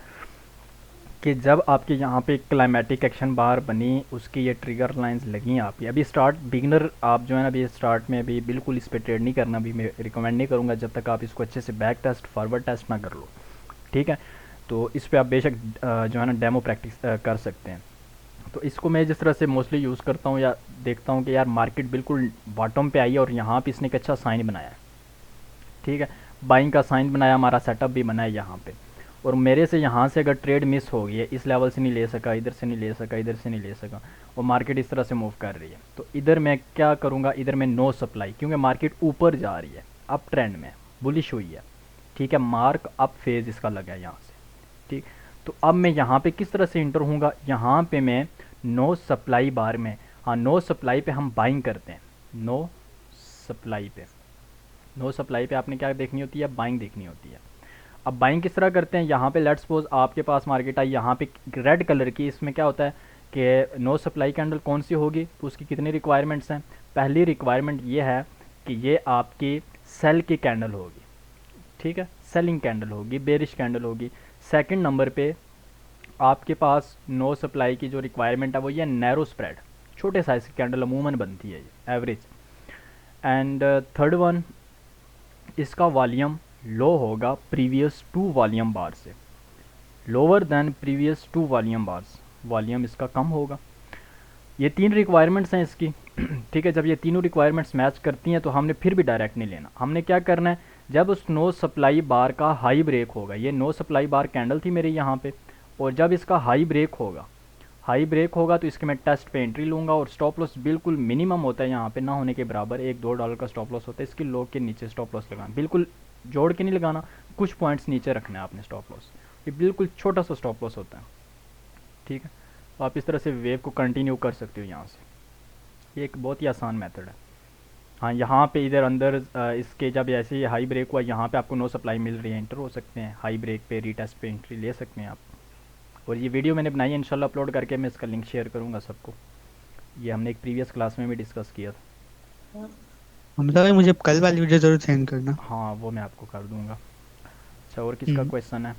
कि जब आपके यहाँ पे क्लाइमेटिक एक्शन बार बनी, उसकी ये ट्रिगर लाइंस लगी आपकी, अभी स्टार्ट बिगनर आप जो है ना, अभी स्टार्ट में अभी बिल्कुल इस पर ट्रेड नहीं करना, अभी मैं रिकमेंड नहीं करूँगा जब तक आप इसको अच्छे से बैक टेस्ट फॉरवर्ड टेस्ट ना कर लो। ठीक है। तो इस पर आप बेशक जो है ना डेमो प्रैक्टिस कर सकते हैं। तो इसको मैं जिस तरह से मोस्टली यूज़ करता हूँ या देखता हूँ कि यार मार्केट बिल्कुल बॉटम पे आई है और यहाँ पे इसने एक अच्छा साइन बनाया है। ठीक है। बाइंग का साइन बनाया, हमारा सेटअप भी बना है यहाँ पे, और मेरे से यहाँ से अगर ट्रेड मिस हो गई है, इस लेवल से नहीं ले सका, इधर से नहीं ले सका, इधर से नहीं ले सका, और मार्केट इस तरह से मूव कर रही है, तो इधर मैं क्या करूँगा, इधर मैं नो सप्लाई, क्योंकि मार्केट ऊपर जा रही है, अप ट्रेंड में बुलिश हुई है। ठीक है। मार्क अप फेज इसका लगा है यहाँ से। ठीक। तो अब मैं यहाँ पे किस तरह से इंटर होऊंगा, यहाँ पे मैं नो सप्लाई बार में, हाँ नो सप्लाई पे हम बाइंग करते हैं। नो सप्लाई पे, नो सप्लाई पे आपने क्या देखनी होती है, बाइंग देखनी होती है। अब बाइंग किस तरह करते हैं, यहाँ पे लेट्स सपोज आपके पास मार्केट आई, यहाँ पे रेड कलर की, इसमें क्या होता है कि नो सप्लाई कैंडल कौन सी होगी, तो उसकी कितनी रिक्वायरमेंट्स हैं। पहली रिक्वायरमेंट ये है कि ये आपकी सेल की कैंडल होगी। ठीक है। सेलिंग कैंडल होगी, बेरिश कैंडल होगी। सेकंड नंबर पे आपके पास नो सप्लाई की जो रिक्वायरमेंट है वो ये नैरो स्प्रेड, छोटे साइज की कैंडल अमूमन बनती है ये एवरेज। एंड थर्ड वन, इसका वॉल्यूम लो होगा प्रीवियस टू वॉल्यूम बार से, lower than previous to volume bars, volume इसका कम होगा। ये तीन रिक्वायरमेंट्स हैं इसकी। ठीक है। जब ये तीनों रिक्वायरमेंट्स मैच करती हैं तो हमने फिर भी डायरेक्ट नहीं लेना, हमने क्या करना है, जब उस नो सप्लाई बार का हाई ब्रेक होगा, ये नो सप्लाई बार कैंडल थी मेरी यहाँ पे, और जब इसका हाई ब्रेक होगा, हाई ब्रेक होगा तो इसके मैं टेस्ट पे एंट्री लूँगा, और स्टॉप लॉस बिल्कुल मिनिमम होता है यहाँ पे, ना होने के बराबर, $1-2 का स्टॉप लॉस होता है, इसकी लो के नीचे स्टॉप लॉस लगाना, बिल्कुल जोड़ के नहीं लगाना, कुछ पॉइंट्स नीचे रखना है आपने स्टॉप लॉस, ये बिल्कुल छोटा सा स्टॉप लॉस होता है। ठीक है। तो आप इस तरह से वेव को कंटिन्यू कर सकते हो यहाँ से, ये एक बहुत ही आसान मेथड है। हाँ, यहाँ पे इधर अंदर इसके जब ऐसे ही हाई ब्रेक हुआ, यहाँ पे आपको नो सप्लाई मिल रही है, एंटर हो सकते हैं, हाई ब्रेक पे रीटेस्ट पे एंट्री ले सकते हैं आप। और ये वीडियो मैंने बनाई है, इंशाल्लाह अपलोड करके मैं इसका लिंक शेयर करूँगा सबको, ये हमने एक प्रीवियस क्लास में भी डिस्कस किया था। हमजा भाई मुझे कल वाली वीडियो जरूर सेंड करना। हाँ, वो मैं आपको कर दूँगा। अच्छा, और किसका हम्म। क्वेश्चन है?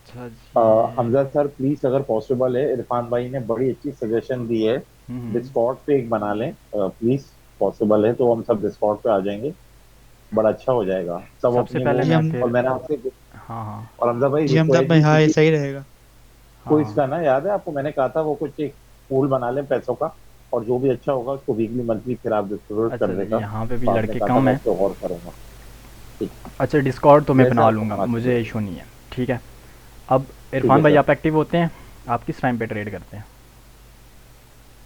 अच्छा जी। हमजा सर प्लीज अगर पॉसिबल है, इरफान भाई ने बड़ी अच्छी सजेशन दी है, हम्म। डिस्कॉर्ड पे एक बना लें प्लीज, पॉसिबल है तो हम सब डिस्कॉर्ड पे आ जाएंगे, बड़ा अच्छा हो जाएगा सब सबसे अपनी पहले वो। जी मैं हम और फिर, मैंने आपसे, हाँ हाँ और हमजा भाई जी हमजा रिक्वेस्ट भाई, भी हाँ की ये थी, सही रहेगा। कोई हाँ इसका ना याद है आपको, मैंने कहा था वो कुछ एक पूल बना लें पैसों का, और जो भी अच्छा होगा उसको वीकली मंथली फिर आप डिस्ट्रीब्यूट अच्छा करने जी, का, यहाँ पे भी तो आपने लड़के कहा था कम मैं हैं। उस पर गौर करूंगा। ठीक, अच्छा, डिस्कॉर्ड तो मैं जैसे बना आपको लूँगा, मुनासिब मुझे लगे। इशू नहीं है। ठीक है। अब ठीक है इरफान भाई सर। आप एक्टिव होते हैं, आप किस टाइम पे ट्रेड करते हैं?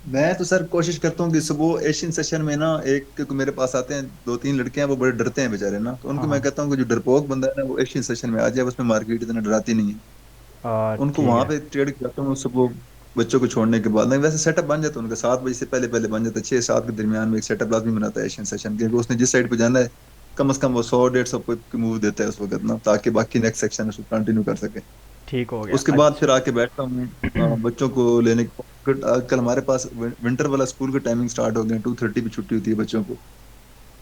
मैं तो सर कोशिश करता हूँ कि सुबह एशियन सेशन में ना, एक क्योंकि मेरे पास आते हैं 2-3 लड़के हैं, वो बड़े डरते हैं बेचारे ना, तो हाँ उनको मैं हाँ। कहता हूँ कि जो डरपोक बंदा है ना वो एशियन सेशन में आ जाए, उसमें मार्केट इतना डराती नहीं है। उनको ठीक वहां है। पे ट्रेड करता हूँ सुबह, बच्चों को छोड़ने के बाद। नहीं वैसे सेटअप बन जाता है उनका, 7 बजे से पहले पहले बन जाता है, 6-7 के दरमियान में एक सेटअप लाजमी बनाता है एशियन सेशन, क्योंकि उसने जिस साइड पे जाना है कम से कम वो 100-150 की मूव देता है उस वक्त ना, ताकि बाकी नेक्स्ट सेक्शन उसको कंटिन्यू कर सके। ठीक हो गया। उसके बाद अच्छा। फिर आके बैठता हूँ बच्चों को लेने कल हमारे पास विंटर वाला स्कूल का टाइमिंग स्टार्ट हो गया, 2:30 पे छुट्टी होती है बच्चों को,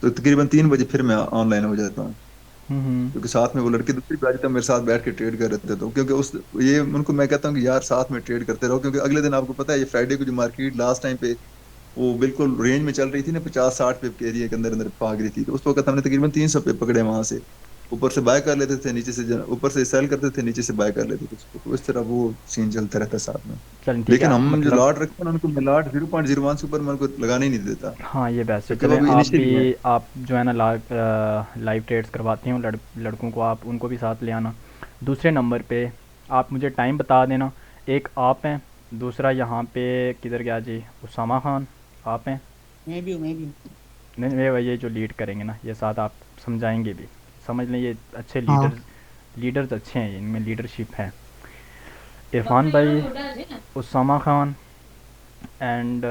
तो तकरीबन 3 बजे फिर मैं ऑनलाइन हो जाता हूँ, हम्म। क्योंकि साथ में वो लड़के दूसरी बार तक मेरे साथ बैठ के ट्रेड कर रहे थे, तो क्योंकि उस ये उनको मैं कहता हूँ कि यार साथ में ट्रेड करते रहो, क्योंकि अगले दिन आपको पता है ये फ्राइडे को जो मार्केट लास्ट टाइम पे वो बिल्कुल रेंज में चल रही थी ना, 50-60 पे के एरिया के अंदर अंदर भाग रही थी, तो उस वक्त हमने तकरीबन 300 पे पकड़े वहां से। ऊपर से बाय कर लेते थे, नीचे से ऊपर से सेल करते थे, नीचे से बाय कर लेते थे उसको, तो इस तरह वो सीन चलता रहता है साथ में। चलें ठीक है, लेकिन हम जो मतलब लॉट रखते हैं ना, उनको मैं लॉट 0.01 से ऊपर मैं उनको लगाने ही नहीं देता, हाँ ये बेस्ट है। क्योंकि वो चलें अभी आप इनिशियली है। भी, आप जो है ना लाइव ट्रेड्स करवाते हो लड़कों को, आप उनको भी साथ ले आना। दूसरे नंबर पे आप मुझे टाइम बता देना। एक आप हैं, दूसरा यहाँ पे किधर गया जी, उसामा खान आप हैं। मैं भी हूँ। नहीं नहीं, ये जो लीड करेंगे ना, ये साथ आप समझाएंगे भी, समझ लें ये अच्छे हाँ। लीडर्स अच्छे हैं, इनमें लीडरशिप है। इरफान भाई, उसामा खान एंड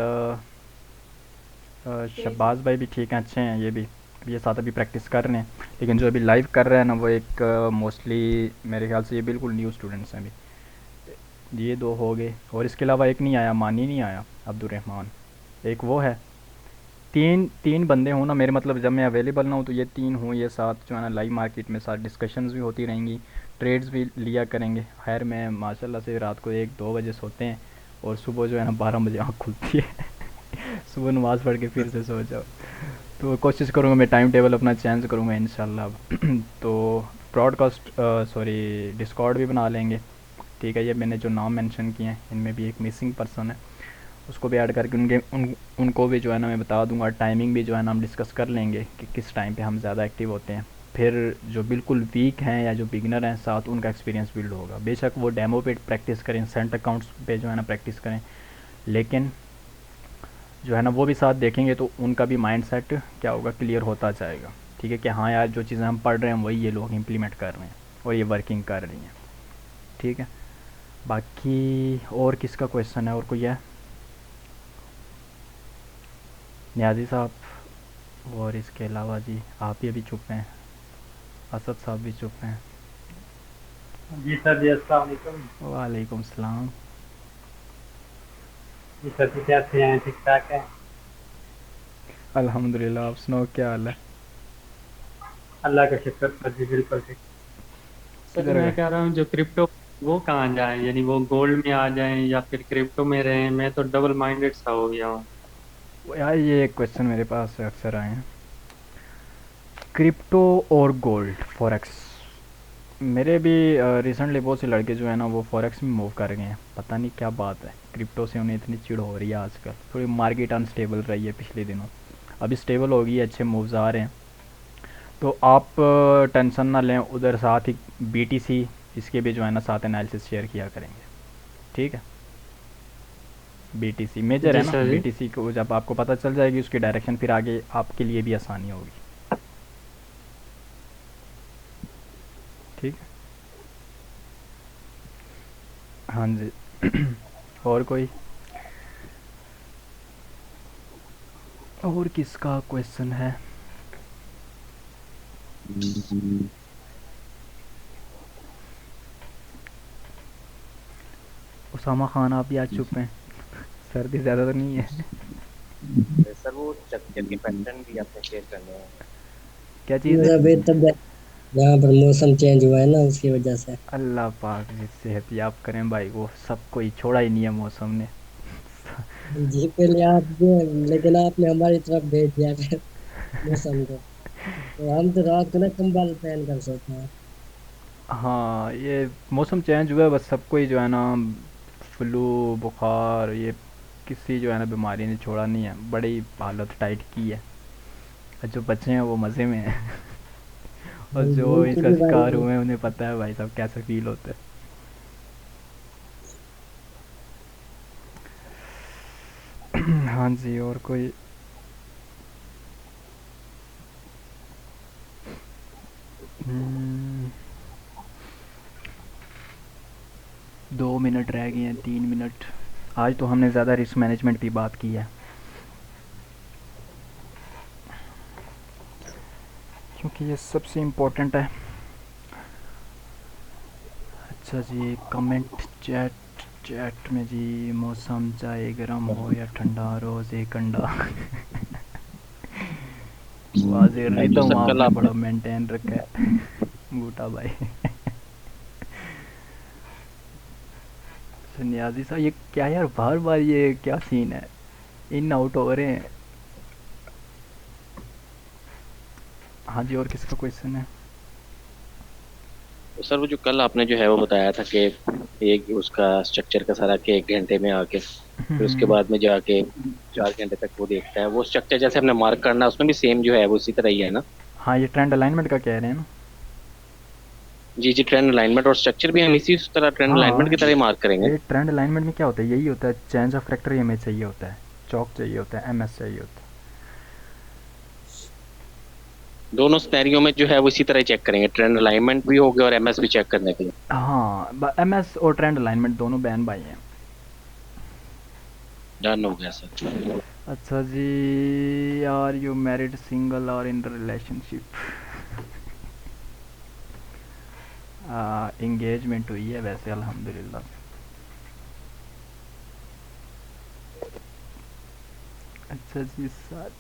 शहबाज भाई भी ठीक हैं, अच्छे हैं ये भी। ये साथ अभी प्रैक्टिस कर रहे हैं, लेकिन जो अभी लाइव कर रहे हैं ना वो एक मोस्टली मेरे ख्याल से ये बिल्कुल न्यू स्टूडेंट्स हैं अभी। ये दो हो गए, और इसके अलावा एक नहीं आया, मानी नहीं आया, अब्दुलरहमान एक वो है। तीन तीन बंदे हों ना, मेरे मतलब जब मैं अवेलेबल ना हूँ तो ये तीन हों, ये साथ जो है ना लाइव मार्केट में साथ डिस्कशंस भी होती रहेंगी, ट्रेड्स भी लिया करेंगे। खैर मैं माशाल्लाह से रात को 1-2 बजे सोते हैं, और सुबह जो है ना 12 बजे आँख खुलती है। सुबह नमाज़ पढ़ के फिर से सो जाओ। तो कोशिश करूँगा, मैं टाइम टेबल अपना चेंज करूँगा इंशाल्लाह अब। तो ब्रॉडकास्ट सॉरी डिस्कॉर्ड भी बना लेंगे, ठीक है। ये मैंने जो नाम मेंशन किए हैं इनमें भी एक मिसिंग पर्सन है, उसको भी ऐड करके उनको भी जो है ना मैं बता दूंगा। टाइमिंग भी जो है ना हम डिस्कस कर लेंगे कि किस टाइम पे हम ज़्यादा एक्टिव होते हैं। फिर जो बिल्कुल वीक हैं या जो बिगनर हैं साथ, उनका एक्सपीरियंस बिल्ड होगा। बेशक वो डेमो पे प्रैक्टिस करें, सेंट अकाउंट्स पे जो है ना प्रैक्टिस करें, लेकिन जो है ना वो भी साथ देखेंगे तो उनका भी माइंड सेट क्या होगा, क्लियर होता जाएगा। ठीक है कि हाँ यार, जो चीज़ें हम पढ़ रहे हैं वही ये लोग इम्प्लीमेंट कर रहे हैं और ये वर्किंग कर रही हैं, ठीक है। बाकी और किसका क्वेश्चन है, और कोई है? न्याजी साहब, और इसके अलावा जी आप ही अभी चुप हैं, असद साहब भी चुप हैं। जी सर जी, अस्सलाम वालेकुम। वालेकुम सलाम। जी सर जी, कैसे हैं? ठीक ठाक है? अल्हम्दुलिल्लाह, आप सुनाओ क्या हाल है? अल्लाह का शुक्र सर जी, बिल्कुल ठीक। सर जी किधर मैं गए? कह रहा हूँ जो क्रिप्टो, वो कहाँ जाए? यानी वो गोल्ड में आ जाएं या फिर क्रिप्टो में रहें? मैं तो डबल माइंडेड सा हो गया हूँ। यार ये क्वेश्चन मेरे पास अक्सर आए हैं, क्रिप्टो और गोल्ड फॉरेक्स। मेरे भी रिसेंटली बहुत से लड़के जो है ना वो फॉरेक्स में मूव कर गए हैं, पता नहीं क्या बात है, क्रिप्टो से उन्हें इतनी चिढ़ हो रही है आजकल। थोड़ी मार्केट अनस्टेबल रही है पिछले दिनों, अभी स्टेबल हो गई है, अच्छे मूव्स आ रहे हैं। तो आप टेंशन ना लें, उधर साथ ही बीटीसी इसके भी जो है ना साथ एनालिसिस शेयर किया करेंगे, ठीक है। बीटीसी मेजर है जी ना, सर जी। बीटीसी को जब आपको पता चल जाएगी उसकी डायरेक्शन, फिर आगे आपके लिए भी आसानी होगी, ठीक है। हाँ जी। और कोई, और किसका क्वेश्चन है? उसामा खान आप भी आज चुप हैं, सर्दी ज़्यादा तो नहीं है? सर वो चक्कर के पैटर्न भी आपने शेयर करने हैं। क्या चीज़ है? मतलब ये तब यहाँ पर मौसम चेंज हुआ है ना, उसकी वजह से। अल्लाह पाक जी सेहत याब करें भाई, वो सबको ही छोड़ा ही नहीं है मौसम ने। जी पहले आप गए, लेकिन आपने हमारी तरफ भेज दिया फिर मौसम को। तो हम तो रात को ना कंबल पहन कर सोते हैं। हाँ ये मौसम चेंज हुआ है, बस सबको ही जो है ना फ्लू बुखार, ये किसी जो है ना बीमारी ने छोड़ा नहीं है, बड़ी हालत टाइट की है। और जो बच्चे हैं वो मज़े में हैं। और जो उनकी इसका भी शिकार बारी। हुए हैं उन्हें पता है भाई साहब कैसे फील होता है। हाँ जी, और कोई? हम्म, 2 मिनट रह गए हैं, 3 मिनट। आज तो हमने ज़्यादा रिस्क मैनेजमेंट की बात की है, क्योंकि ये सबसे इम्पोर्टेंट है। अच्छा जी, कमेंट चैट चैट में जी, मौसम चाहे गर्म हो या ठंडा, रोज़ एक अंडा। वाजे जो रिदम सर कल आपने आपने बड़ा मेंटेन रखा है, बूटा भाई। नियाजी साहब ये क्या यार, बार बार ये क्या सीन है, इन आउट हो रहे हैं। हाँ जी, और किसका क्वेश्चन है? तो सर वो जो कल आपने जो है वो बताया था कि एक उसका स्ट्रक्चर का सारा के 1 घंटे में आके फिर उसके हम्म, बाद में जाके 4 घंटे तक वो देखता है, वो स्ट्रक्चर जैसे हमने मार्क करना है उसमें भी सेम जो है वो उसी तरह ही है ना? हाँ ये ट्रेंड अलाइनमेंट का कह रहे हैं ना। जी जी, ट्रेंड अलाइनमेंट और स्ट्रक्चर भी हम इसी तरह ट्रेंड अलाइनमेंट हाँ की तरह ही मार्क करेंगे। ये ट्रेंड अलाइनमेंट में क्या होता है, यही होता है, चेंज ऑफ करेक्टर हमें चाहिए होता है, चौक चाहिए होता है, एमएस चाहिए होता दोनों सिनेरियो में जो है वो इसी तरह ही चेक करेंगे, ट्रेंड अलाइनमेंट भी हो गया और एमएस भी चेक करने के लिए। है। हाँ एमएस और ट्रेंड अलाइनमेंट दोनों बैन बाई हैं। डन हो गया सर। अच्छा जी, आर यू मैरिड, सिंगल और इन रिलेशनशिप? इंगेजमेंट हुई है वैसे अल्हम्दुलिल्लाह। अच्छा जी sir,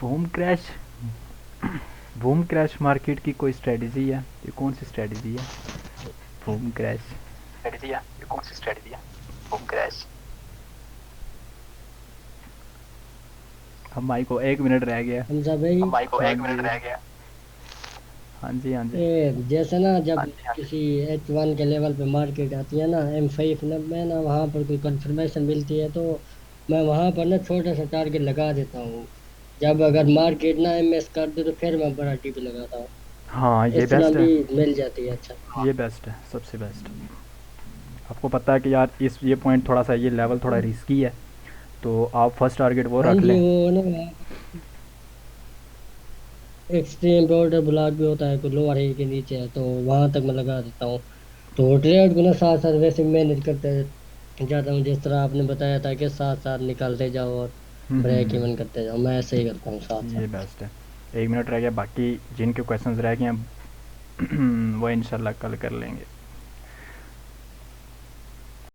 boom crash, boom crash market की कोई स्ट्रेटजी है? ये कौन सी स्ट्रेटजी है? बूम क्रैश स्ट्रेटजी है, ये कौन सी स्ट्रेटजी है? Boom crash. हम भाई को 1 मिनट रह गया। हमजा भाई, हम भाई को हाँ 1 मिनट जी। रह गया। हाँ जी हाँ जी। जैसे ना हाँ जब जी हाँ जी। किसी H1 के लेवल पे मार्केट आती है ना, M5 में ना वहाँ पर कोई कंफर्मेशन मिलती है तो मैं वहाँ पर ना छोटा सा टारगेट लगा देता हूँ। जब अगर मार्केट ना MS कर दे तो फिर मैं बड़ा टीपी लगाता हूँ। हाँ ये इस तरह बेस्ट है, भी मिल जाती है। अच्छा, ये बेस्ट है, सबसे बेस्ट। आपको पता है कि यार इस ये पॉइंट थोड़ा सा, ये लेवल थोड़ा रिस्की है, तो आप फर्स्ट टारगेट वो हाँ रख जी, लें। वो ना एक्सट्रीम बॉर्डर ब्लॉक भी होता है, कोई लोअर है के नीचे है तो वहां तक मैं लगा देता हूँ। तो ट्रेड को ना साथ साथ वैसे मैनेज करते जाता हूँ, जिस तरह आपने बताया था कि साथ साथ निकालते जाओ और ब्रेक इवन करते जाओ, मैं ऐसे ही करता हूँ साथ ये साथ। बेस्ट है। 1 मिनट रह गया, बाकी जिनके क्वेश्चंस रह गए हैं वो इंशाल्लाह कल कर लेंगे।